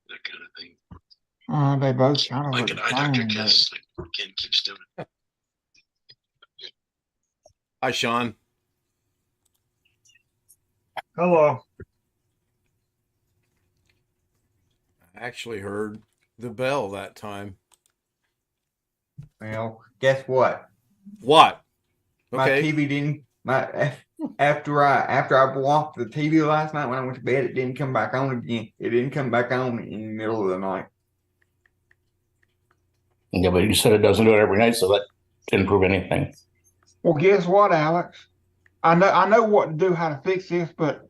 That kind of thing. They both kind of Like look an the eye doctor same, but- kiss. Like Ken keeps doing. Hi, Sean. Hello. I actually heard the bell that time. Well, guess what? What? My Okay. TV didn't After I blocked the TV last night when I went to bed, it didn't come back on again. It didn't come back on in the middle of the night. Yeah, but you said it doesn't do it every night, so that didn't prove anything. Well, guess what, Alex? I know what to do, how to fix this, but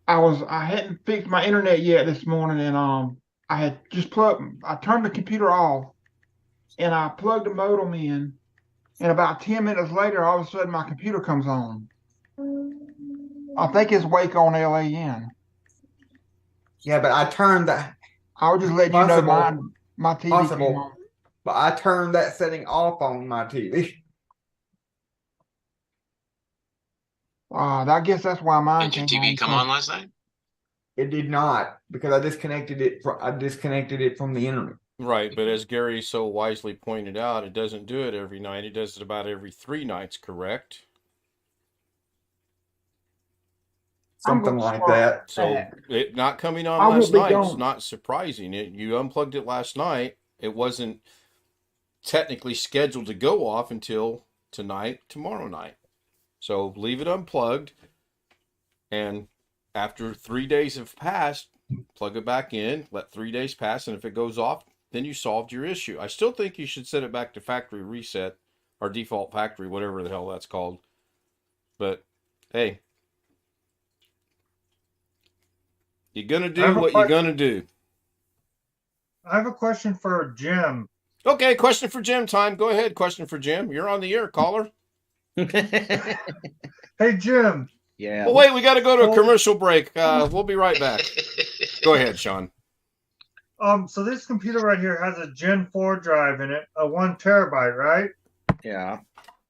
I hadn't fixed my internet yet this morning, and I had just I turned the computer off, and I plugged the modem in, and about 10 minutes later, all of a sudden my computer comes on. I think it's Wake on LAN. Yeah, but I turned that. I'll just let you know my TV came possible, on. but I turned that setting off on my TV. I guess that's why mine Did your came TV on. come on last night? It did not, because I disconnected it from the internet. Right, but as Gary so wisely pointed out, it doesn't do it every night. It does it about every 3 nights, correct? Something like that. So it not coming on I will last be night is gone. not surprising. You unplugged it last night. It wasn't technically scheduled to go off until tomorrow night. So leave it unplugged, and after 3 days have passed, plug it back in, let 3 days pass, and if it goes off, then you solved your issue. I still think you should set it back to factory reset or default factory, whatever the hell that's called. But hey, you're gonna do what you're gonna do. I have a question for Jim. Okay, question for Jim time. Go ahead, question for Jim. You're on the air, caller. Hey, Jim. Yeah. Well, wait, we got to go to a commercial break. We'll be right back. Go ahead, Sean. So this computer right here has a Gen 4 drive in it, a 1 terabyte, right? Yeah.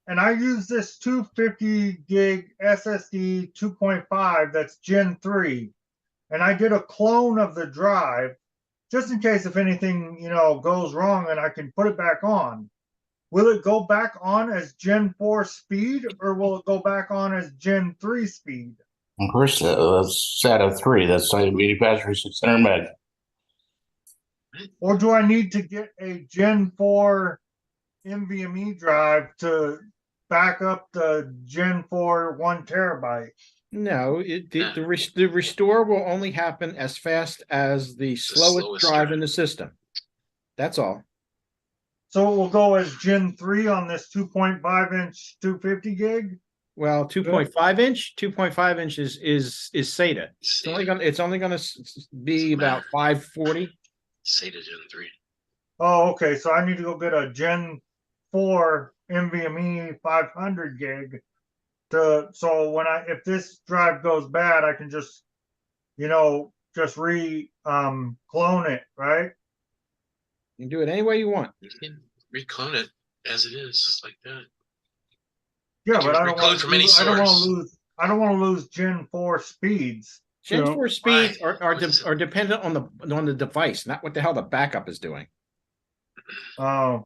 And I use this 250 gig SSD 2.5 that's Gen 3. And I did a clone of the drive just in case if anything, goes wrong and I can put it back on. Will it go back on as Gen 4 speed or will it go back on as Gen 3 speed? Of course, that's SATA 3. That's battery 600 meg. Or do I need to get a Gen 4 NVMe drive to back up the Gen 4 1 terabyte? No, the restore will only happen as fast as the slowest drive in the system. That's all. So it will go as Gen 3 on this 2.5 inch 250 gig? Well, 2.5 inch, 2.5 inches is SATA. It's only gonna be about 540. SATA Gen 3. Oh, okay. So I need to go get a Gen 4 NVMe 500 gig so if this drive goes bad, I can just clone it, right? You can do it any way you want. You can reclone it as it is, just like that. Yeah, but I don't want to lose Gen 4 speeds. Gen 4 speeds are dependent on the device, not what the hell the backup is doing. Oh.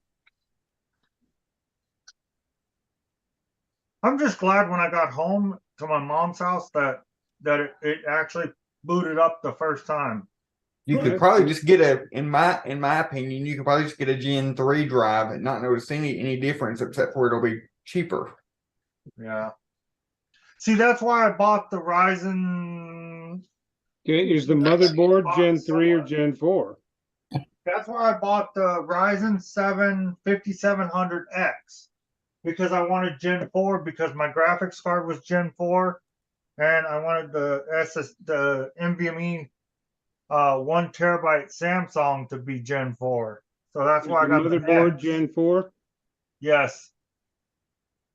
I'm just glad when I got home to my mom's house that it actually booted up the first time. You could probably just get in my opinion, you could probably just get a Gen 3 drive and not notice any difference except for it'll be cheaper. Yeah. See, that's why I bought the Ryzen. Okay, is the motherboard Gen 3 or Gen 4? That's why I bought the Ryzen 7 5700X because I wanted Gen 4 because my graphics card was Gen 4 and I wanted the NVMe 1 terabyte Samsung to be Gen 4. So that's why I got the motherboard Gen 4? Yes.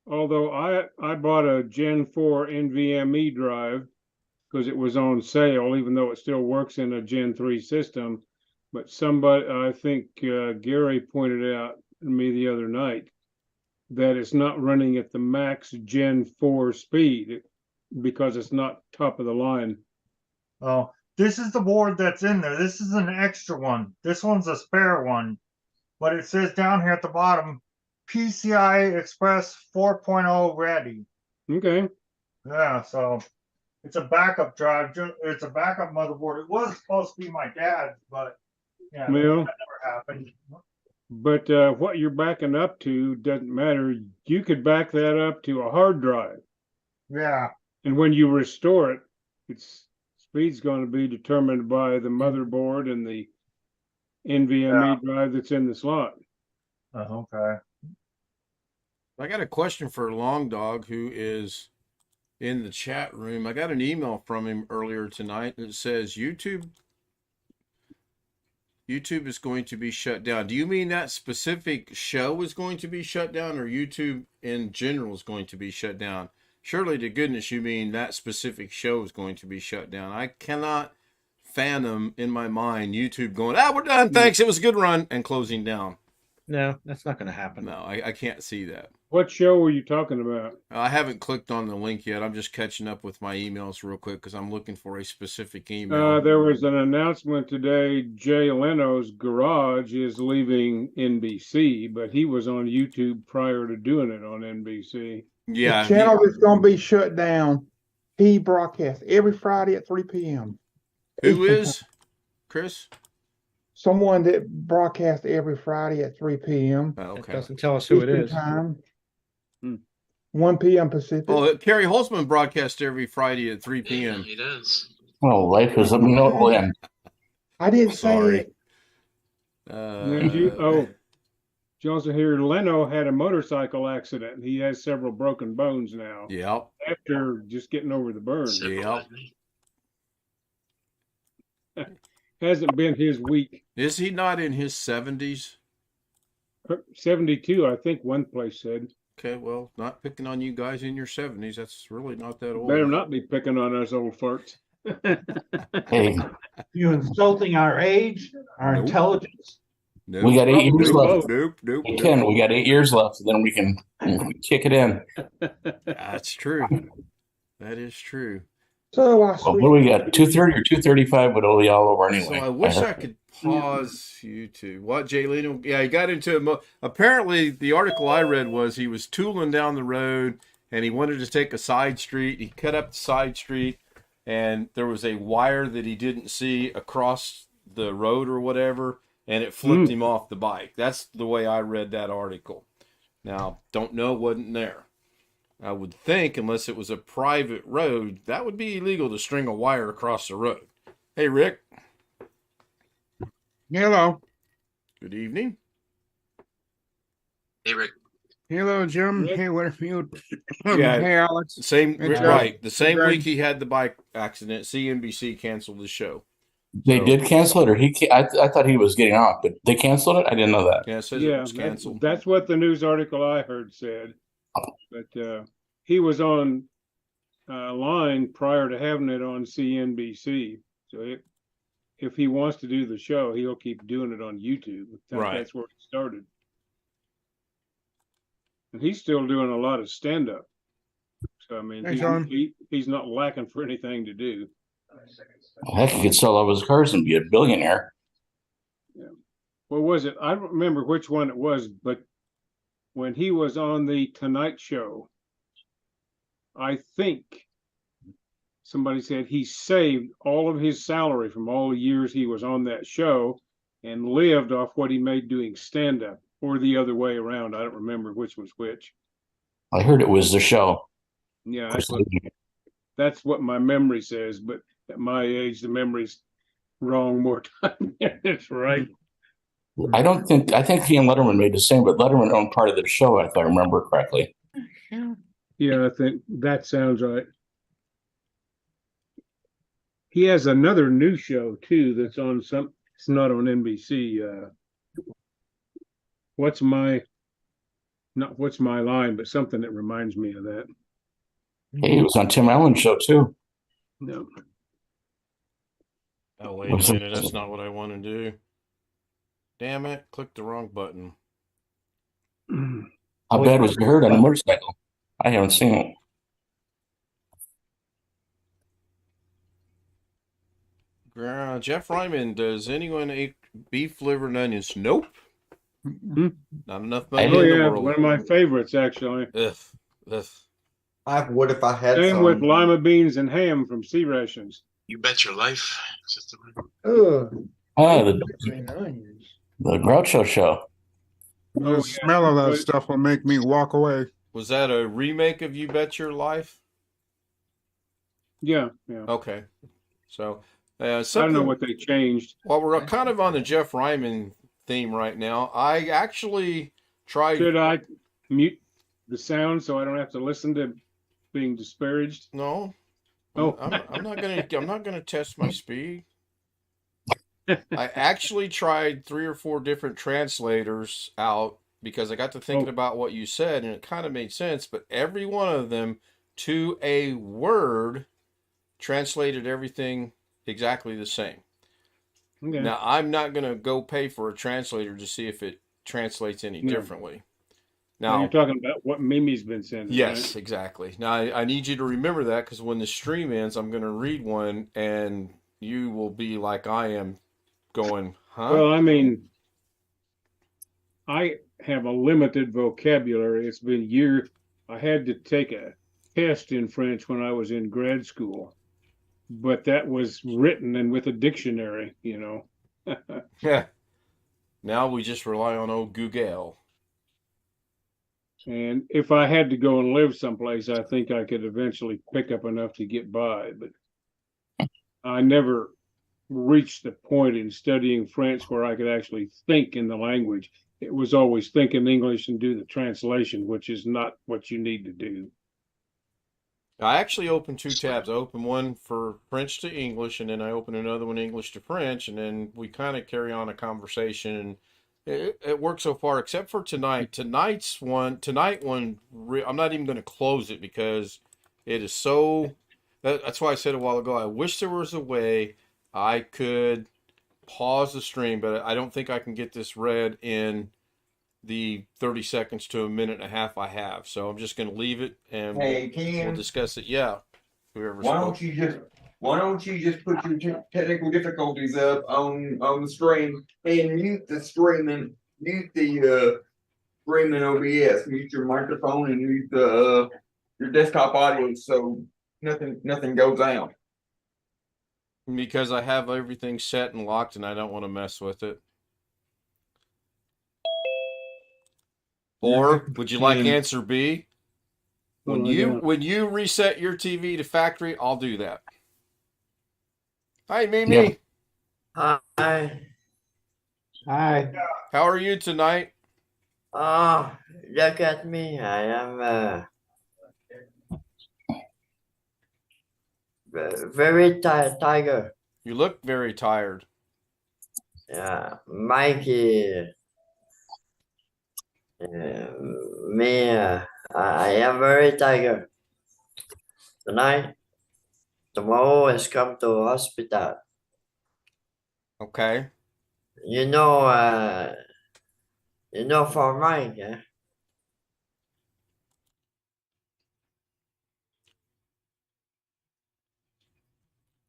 Although I bought a Gen 4 NVMe drive because it was on sale, even though it still works in a Gen 3 system. But somebody, I think Gary pointed out to me the other night that it's not running at the max Gen 4 speed because it's not top of the line. Oh, this is the board that's in there. This is an extra one. This one's a spare one. But it says down here at the bottom, PCI Express 4.0 ready. Okay. Yeah, so it's a backup drive. It's a backup motherboard. It was supposed to be my dad's, but yeah, that never happened. But what you're backing up to doesn't matter. You could back that up to a hard drive. Yeah. And when you restore it, its speed's going to be determined by the motherboard and the NVMe drive that's in the slot. Okay. I got a question for Long Dog, who is in the chat room. I got an email from him earlier tonight that says YouTube is going to be shut down. Do you mean that specific show is going to be shut down, or YouTube in general is going to be shut down? Surely to goodness you mean that specific show is going to be shut down. I cannot fathom in my mind YouTube going, we're done, thanks, it was a good run, and closing down. No, that's not going to happen. No, I can't see that. What show were you talking about? I haven't clicked on the link yet. I'm just catching up with my emails real quick because I'm looking for a specific email. There was an announcement today. Jay Leno's Garage is leaving NBC, but he was on YouTube prior to doing it on NBC. Yeah. The channel that's going to be shut down, he broadcasts every Friday at 3 p.m. Who is, Chris? Someone that broadcasts every Friday at 3 p.m. Oh, okay. It doesn't tell us who it Eastern is. Time. 1 p.m. Pacific. Oh, Kerry Holtzman broadcasts every Friday at 3 p.m. Yeah, he does. Oh, life is, let me know it will end. I didn't say it. Did you also hear Leno had a motorcycle accident? He has several broken bones now. Yep. After just getting over the burn. Yep. Hasn't been his week. Is he not in his 70s? 72, I think one place said. Okay, well, not picking on you guys in your 70s. That's really not that old. Better not be picking on us old farts. Hey, You insulting our age, our Nope. intelligence. Nope. we got 8 years left. Nope. Hey, Ken, we got 8 years left, then we can kick it in. That's true. That is true. So I Well, switched. what do we got? 230 or 235 would all be all over anyway. So I wish I could pause YouTube. What, Jay Leno? Yeah, he got into apparently the article I read was he was tooling down the road and he wanted to take a side street. He cut up the side street and there was a wire that he didn't see across the road or whatever, and it flipped him off the bike. That's the way I read that article. Now, don't know, wasn't there. I would think, unless it was a private road, that would be illegal to string a wire across the road. Hey, Rick. Hello. Good evening. Hey, Rick. Hello, Jim. Hey, Winterfield. Yeah, Hey, Alex. Same, It's, right. The same Greg. week he had the bike accident, CNBC canceled the show. They did cancel it, or I thought he was getting off, but they canceled it? I didn't know that. Yeah, it says it was canceled. That's what the news article I heard said. But he was on line prior to having it on CNBC. So if he wants to do the show, he'll keep doing it on YouTube. I think Right. That's where it started. And he's still doing a lot of stand-up. So, I mean, Thanks, Alan. he's not lacking for anything to do. Heck, he could sell all his cars and be a billionaire. What was it? I don't remember which one it was, but when he was on the Tonight Show, I think somebody said he saved all of his salary from all the years he was on that show and lived off what he made doing stand-up, or the other way around. I don't remember which was which. I heard it was the show. Yeah, that's what my memory says, but at my age, the memory's wrong more time than it's right. I think he and Letterman made the same, but Letterman owned part of the show, if I remember correctly. Yeah, I think that sounds right. He has another new show too that's on it's not on NBC. What's my line, but something that reminds me of that. Hey, he was on Tim Allen's show too. No. Oh, wait a minute. That's not what I want to do. Damn it. Clicked the wrong button. How bad was he hurt on a motorcycle? I haven't seen it. Jeff Ryman, does anyone eat beef liver and onions? Nope. Not enough money Oh in the yeah, world. one of my favorites actually. Ugh. I would if I had Same some. with lima beans and ham from Sea Rations. You bet your life. Ugh. Ah, the Groucho show. The smell of that stuff will make me walk away. Was that a remake of You Bet Your Life? Yeah. Okay. So, I don't know something what they changed. while we're kind of on the Jeff Ryman theme right now, I actually tried. Should I mute the sound so I don't have to listen to being disparaged? No, Oh, I'm not gonna test my speed. I actually tried 3 or 4 different translators out because I got to thinking about what you said and it kind of made sense, but every one of them to a word translated everything exactly the same. okay. Now, I'm not going to go pay for a translator to see if it translates any differently. Now Now, you're talking about what Mimi's been sending. yes, Right? exactly. Now, I need you to remember that because when the stream ends, I'm going to read one and you will be like I am going, huh? Well, I mean, I have a limited vocabulary. It's been years. I had to take a test in French when I was in grad school, but that was written and with a dictionary, Yeah. Now we just rely on old Google. And if I had to go and live someplace, I think I could eventually pick up enough to get by. But I never reached the point in studying French where I could actually think in the language. It was always think in English and do the translation, which is not what you need to do. I actually opened 2 tabs. I opened one for French to English, and then I opened another one English to French, and then we kind of carry on a conversation. And it worked so far, except for tonight. Tonight one, I'm not even going to close it because it is so. That's why I said a while ago. I wish there was a way I could pause the stream, but I don't think I can get this read in the 30 seconds to a minute and a half I have. So I'm just going to leave it and we'll discuss it. Yeah. Whoever Why spoke. don't you just put your technical difficulties up on the stream and mute the stream and mute the stream in OBS, mute your microphone and mute the your desktop audio so nothing goes out. Because I have everything set and locked and I don't want to mess with it. Or would you like answer B? When you reset your TV to factory, I'll do that. Hi, Mimi. Yeah. Hi. Hi. How are you tonight? Oh, look at me. I am very tired. You look very tired. Yeah, Mikey. Me, I am very tired. Tonight, tomorrow is come to hospital. Okay. You know for Mike, yeah?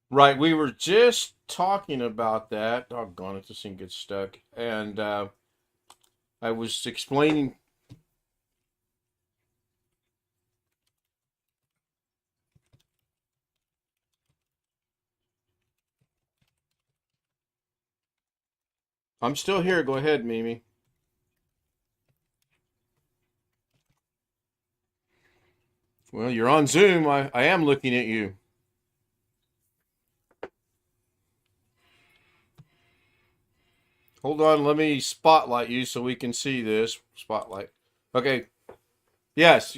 Right, we were just talking about that. Doggone it, this thing gets stuck. And I was explaining. I'm still here. Go ahead, Mimi. Well, you're on Zoom. I am looking at you. Hold on, let me spotlight you so we can see this. Spotlight. Okay. Yes.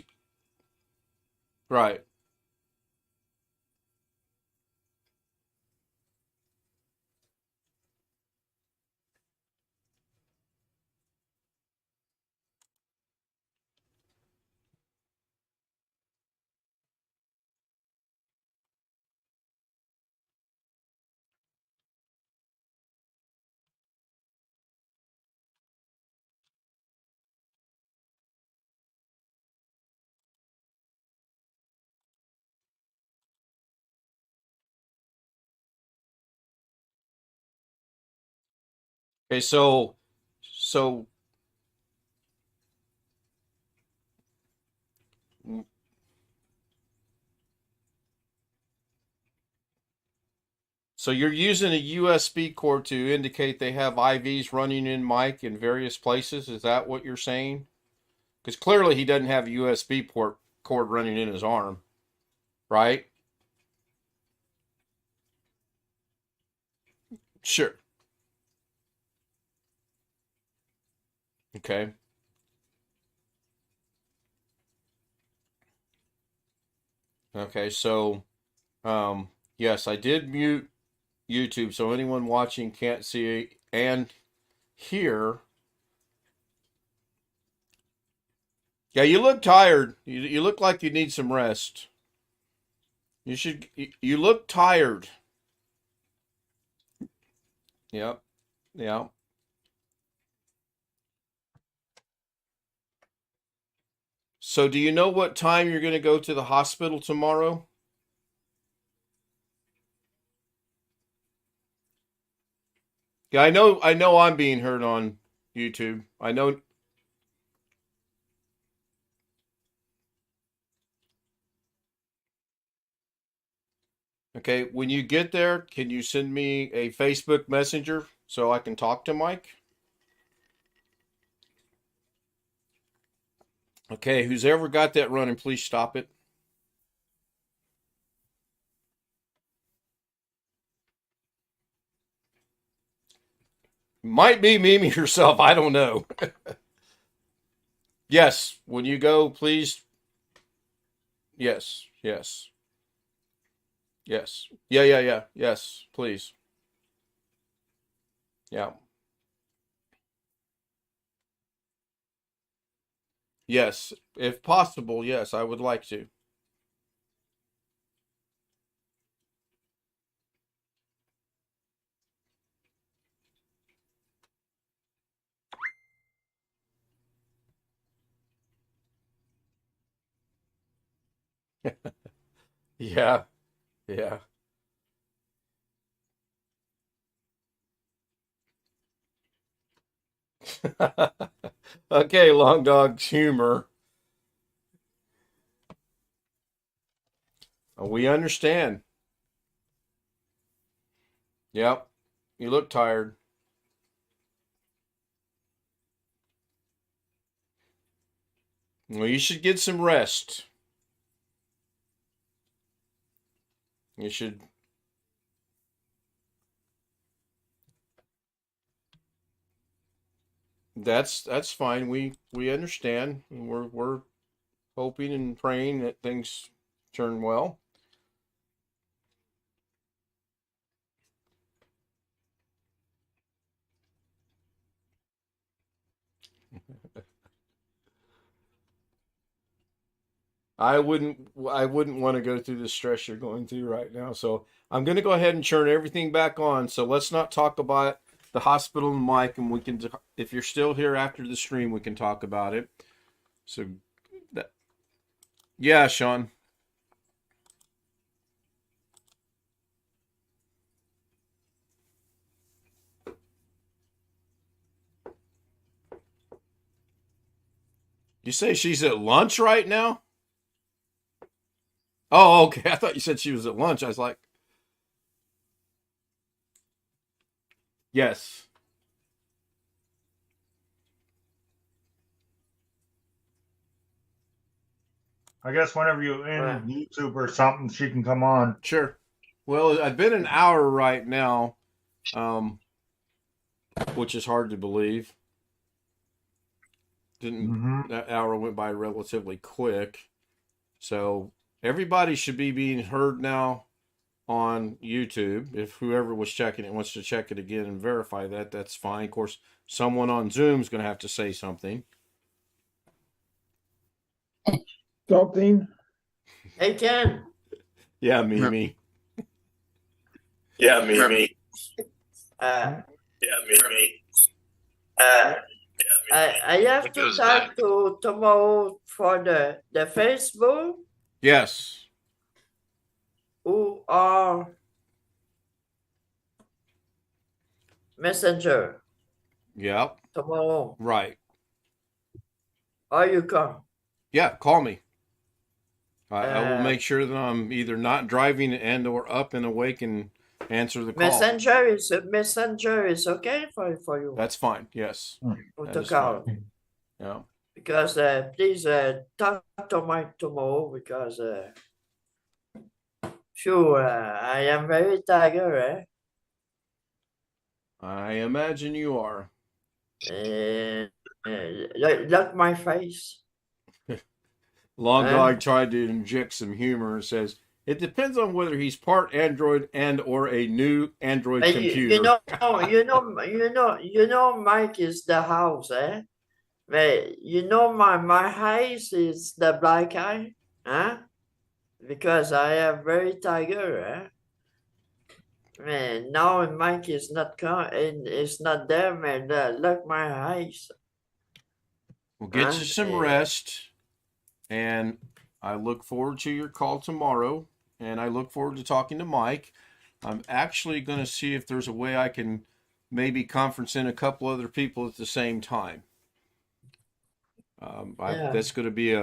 Right. Okay, so you're using a USB cord to indicate they have IVs running in Mike in various places. Is that what you're saying? Because clearly he doesn't have a USB cord running in his arm, right? Sure. Okay. Okay, so yes, I did mute YouTube so anyone watching can't see and hear. Yeah, you look tired. You look like you need some rest. You look tired. Yep. Yeah. So do you know what time you're going to go to the hospital tomorrow? Yeah, I know I'm being heard on YouTube. I know. Okay, when you get there, can you send me a Facebook Messenger so I can talk to Mike? Okay, who's ever got that running, please stop it. Might be Mimi herself, I don't know. Yes, when you go, please. Yes, yes, yes. Yeah. Yes, please. Yeah. Yes, if possible, yes, I would like to. Yeah, yeah. Okay, long dog's humor. We understand. Yep. You look tired. Well, you should get some rest. You should. That's fine. We understand. We're hoping and praying that things turn well. I wouldn't want to go through the stress you're going through right now. So I'm going to go ahead and turn everything back on. So let's not talk about the hospital and Mike, and we can, if you're still here after the stream, we can talk about it. So that, yeah, Sean. You say she's at lunch right now? Oh, okay. I thought you said she was at lunch. I was like, yes. I guess whenever you end YouTube or something, she can come on. Sure. Well, I've been an hour right now, which is hard to believe. That hour went by relatively quick. So everybody should be being heard now on YouTube. If whoever was checking it wants to check it again and verify that, that's fine. Of course, someone on Zoom is going to have to say something. Something. Hey, Ken. Yeah, Mimi. Yeah, me. I have to talk to tomorrow for the Facebook Yes. who are messenger Yep. tomorrow. Right. Or you come. Yeah, call me. I will make sure that I'm either not driving and or up and awake and answer the call. Messenger is okay for you. That's fine. Yes. To call. Yeah. Because please talk to Mike tomorrow because sure I am very tired. I imagine you are. Look my face. Long Dog tried to inject some humor and says, it depends on whether he's part Android and or a new Android computer. You know, Mike is the house, eh? But you know, my eyes is the black eye, huh? Because I am very tiger, eh? Man, now Mike is not is not there, man. Look my eyes. We'll get you some rest, and I look forward to your call tomorrow, and I look forward to talking to Mike. I'm actually going to see if there's a way I can maybe conference in a couple other people at the same time. That's going to be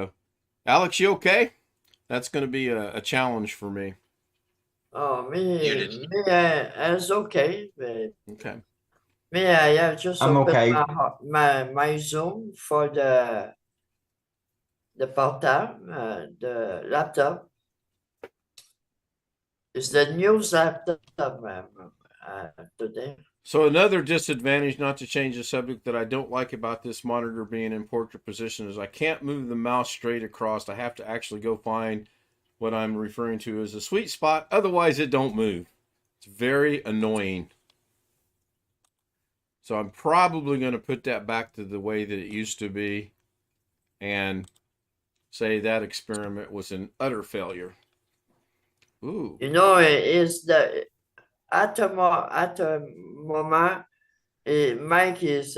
Alex, you okay? That's going to be a challenge for me. Oh, it's okay. But okay. Me, I have just I'm opened okay. my Zoom for the portable, the laptop. It's the news laptop today. So another disadvantage, not to change the subject, that I don't like about this monitor being in portrait position is I can't move the mouse straight across. I have to actually go find what I'm referring to as a sweet spot. Otherwise, it don't move. It's very annoying. So I'm probably going to put that back to the way that it used to be and say that experiment was an utter failure. Ooh. You know, it's the at the moment, Mike is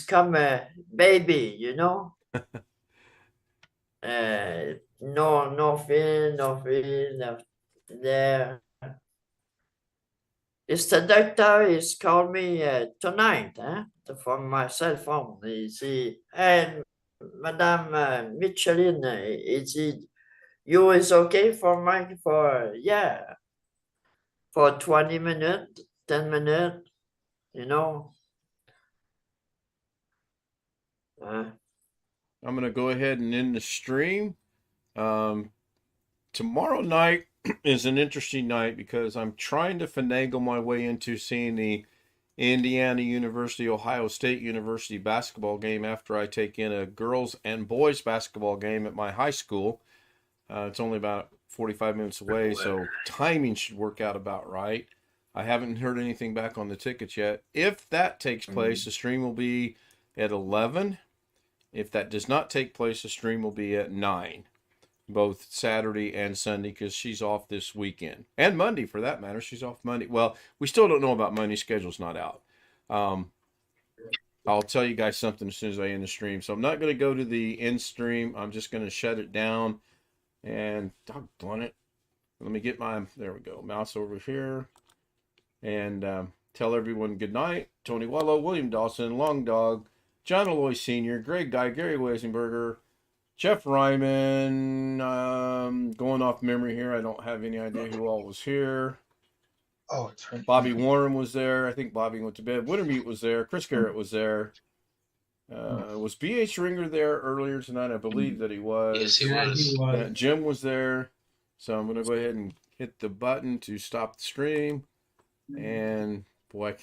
come a baby, you know. No feeling there. It's the doctor is called me tonight, from my cell phone. And Madame Michelin, you is okay for Mike for 20 minutes, 10 minutes, you know. I'm going to go ahead and end the stream. Tomorrow night is an interesting night because I'm trying to finagle my way into seeing the Indiana University, Ohio State University basketball game after I take in a girls and boys basketball game at my high school. It's only about 45 minutes away, so timing should work out about right. I haven't heard anything back on the tickets yet. If that takes place, the stream will be at 11. If that does not take place, the stream will be at 9. Both Saturday and Sunday, because she's off this weekend. And Monday, for that matter. She's off Monday. Well, we still don't know about Monday. Schedule's not out. I'll tell you guys something as soon as I end the stream. So I'm not going to go to the end stream. I'm just going to shut it down. And doggone it. Let me get there we go, mouse over here. And tell everyone good night. Tony Wallow, William Dawson, Long Dog, John Alloy Sr., Greg Guy, Gary Weisenberger, Jeff Ryman, going off memory here. I don't have any idea who all was here. Oh, it's right. Bobby Warren was there. I think Bobby went to bed. Wintermute was there. Chris Garrett was there. Was B.H. Ringer there earlier tonight? I believe that he was. Yes, he was. Jim was there. So I'm going to go ahead and hit the button to stop the stream. And boy,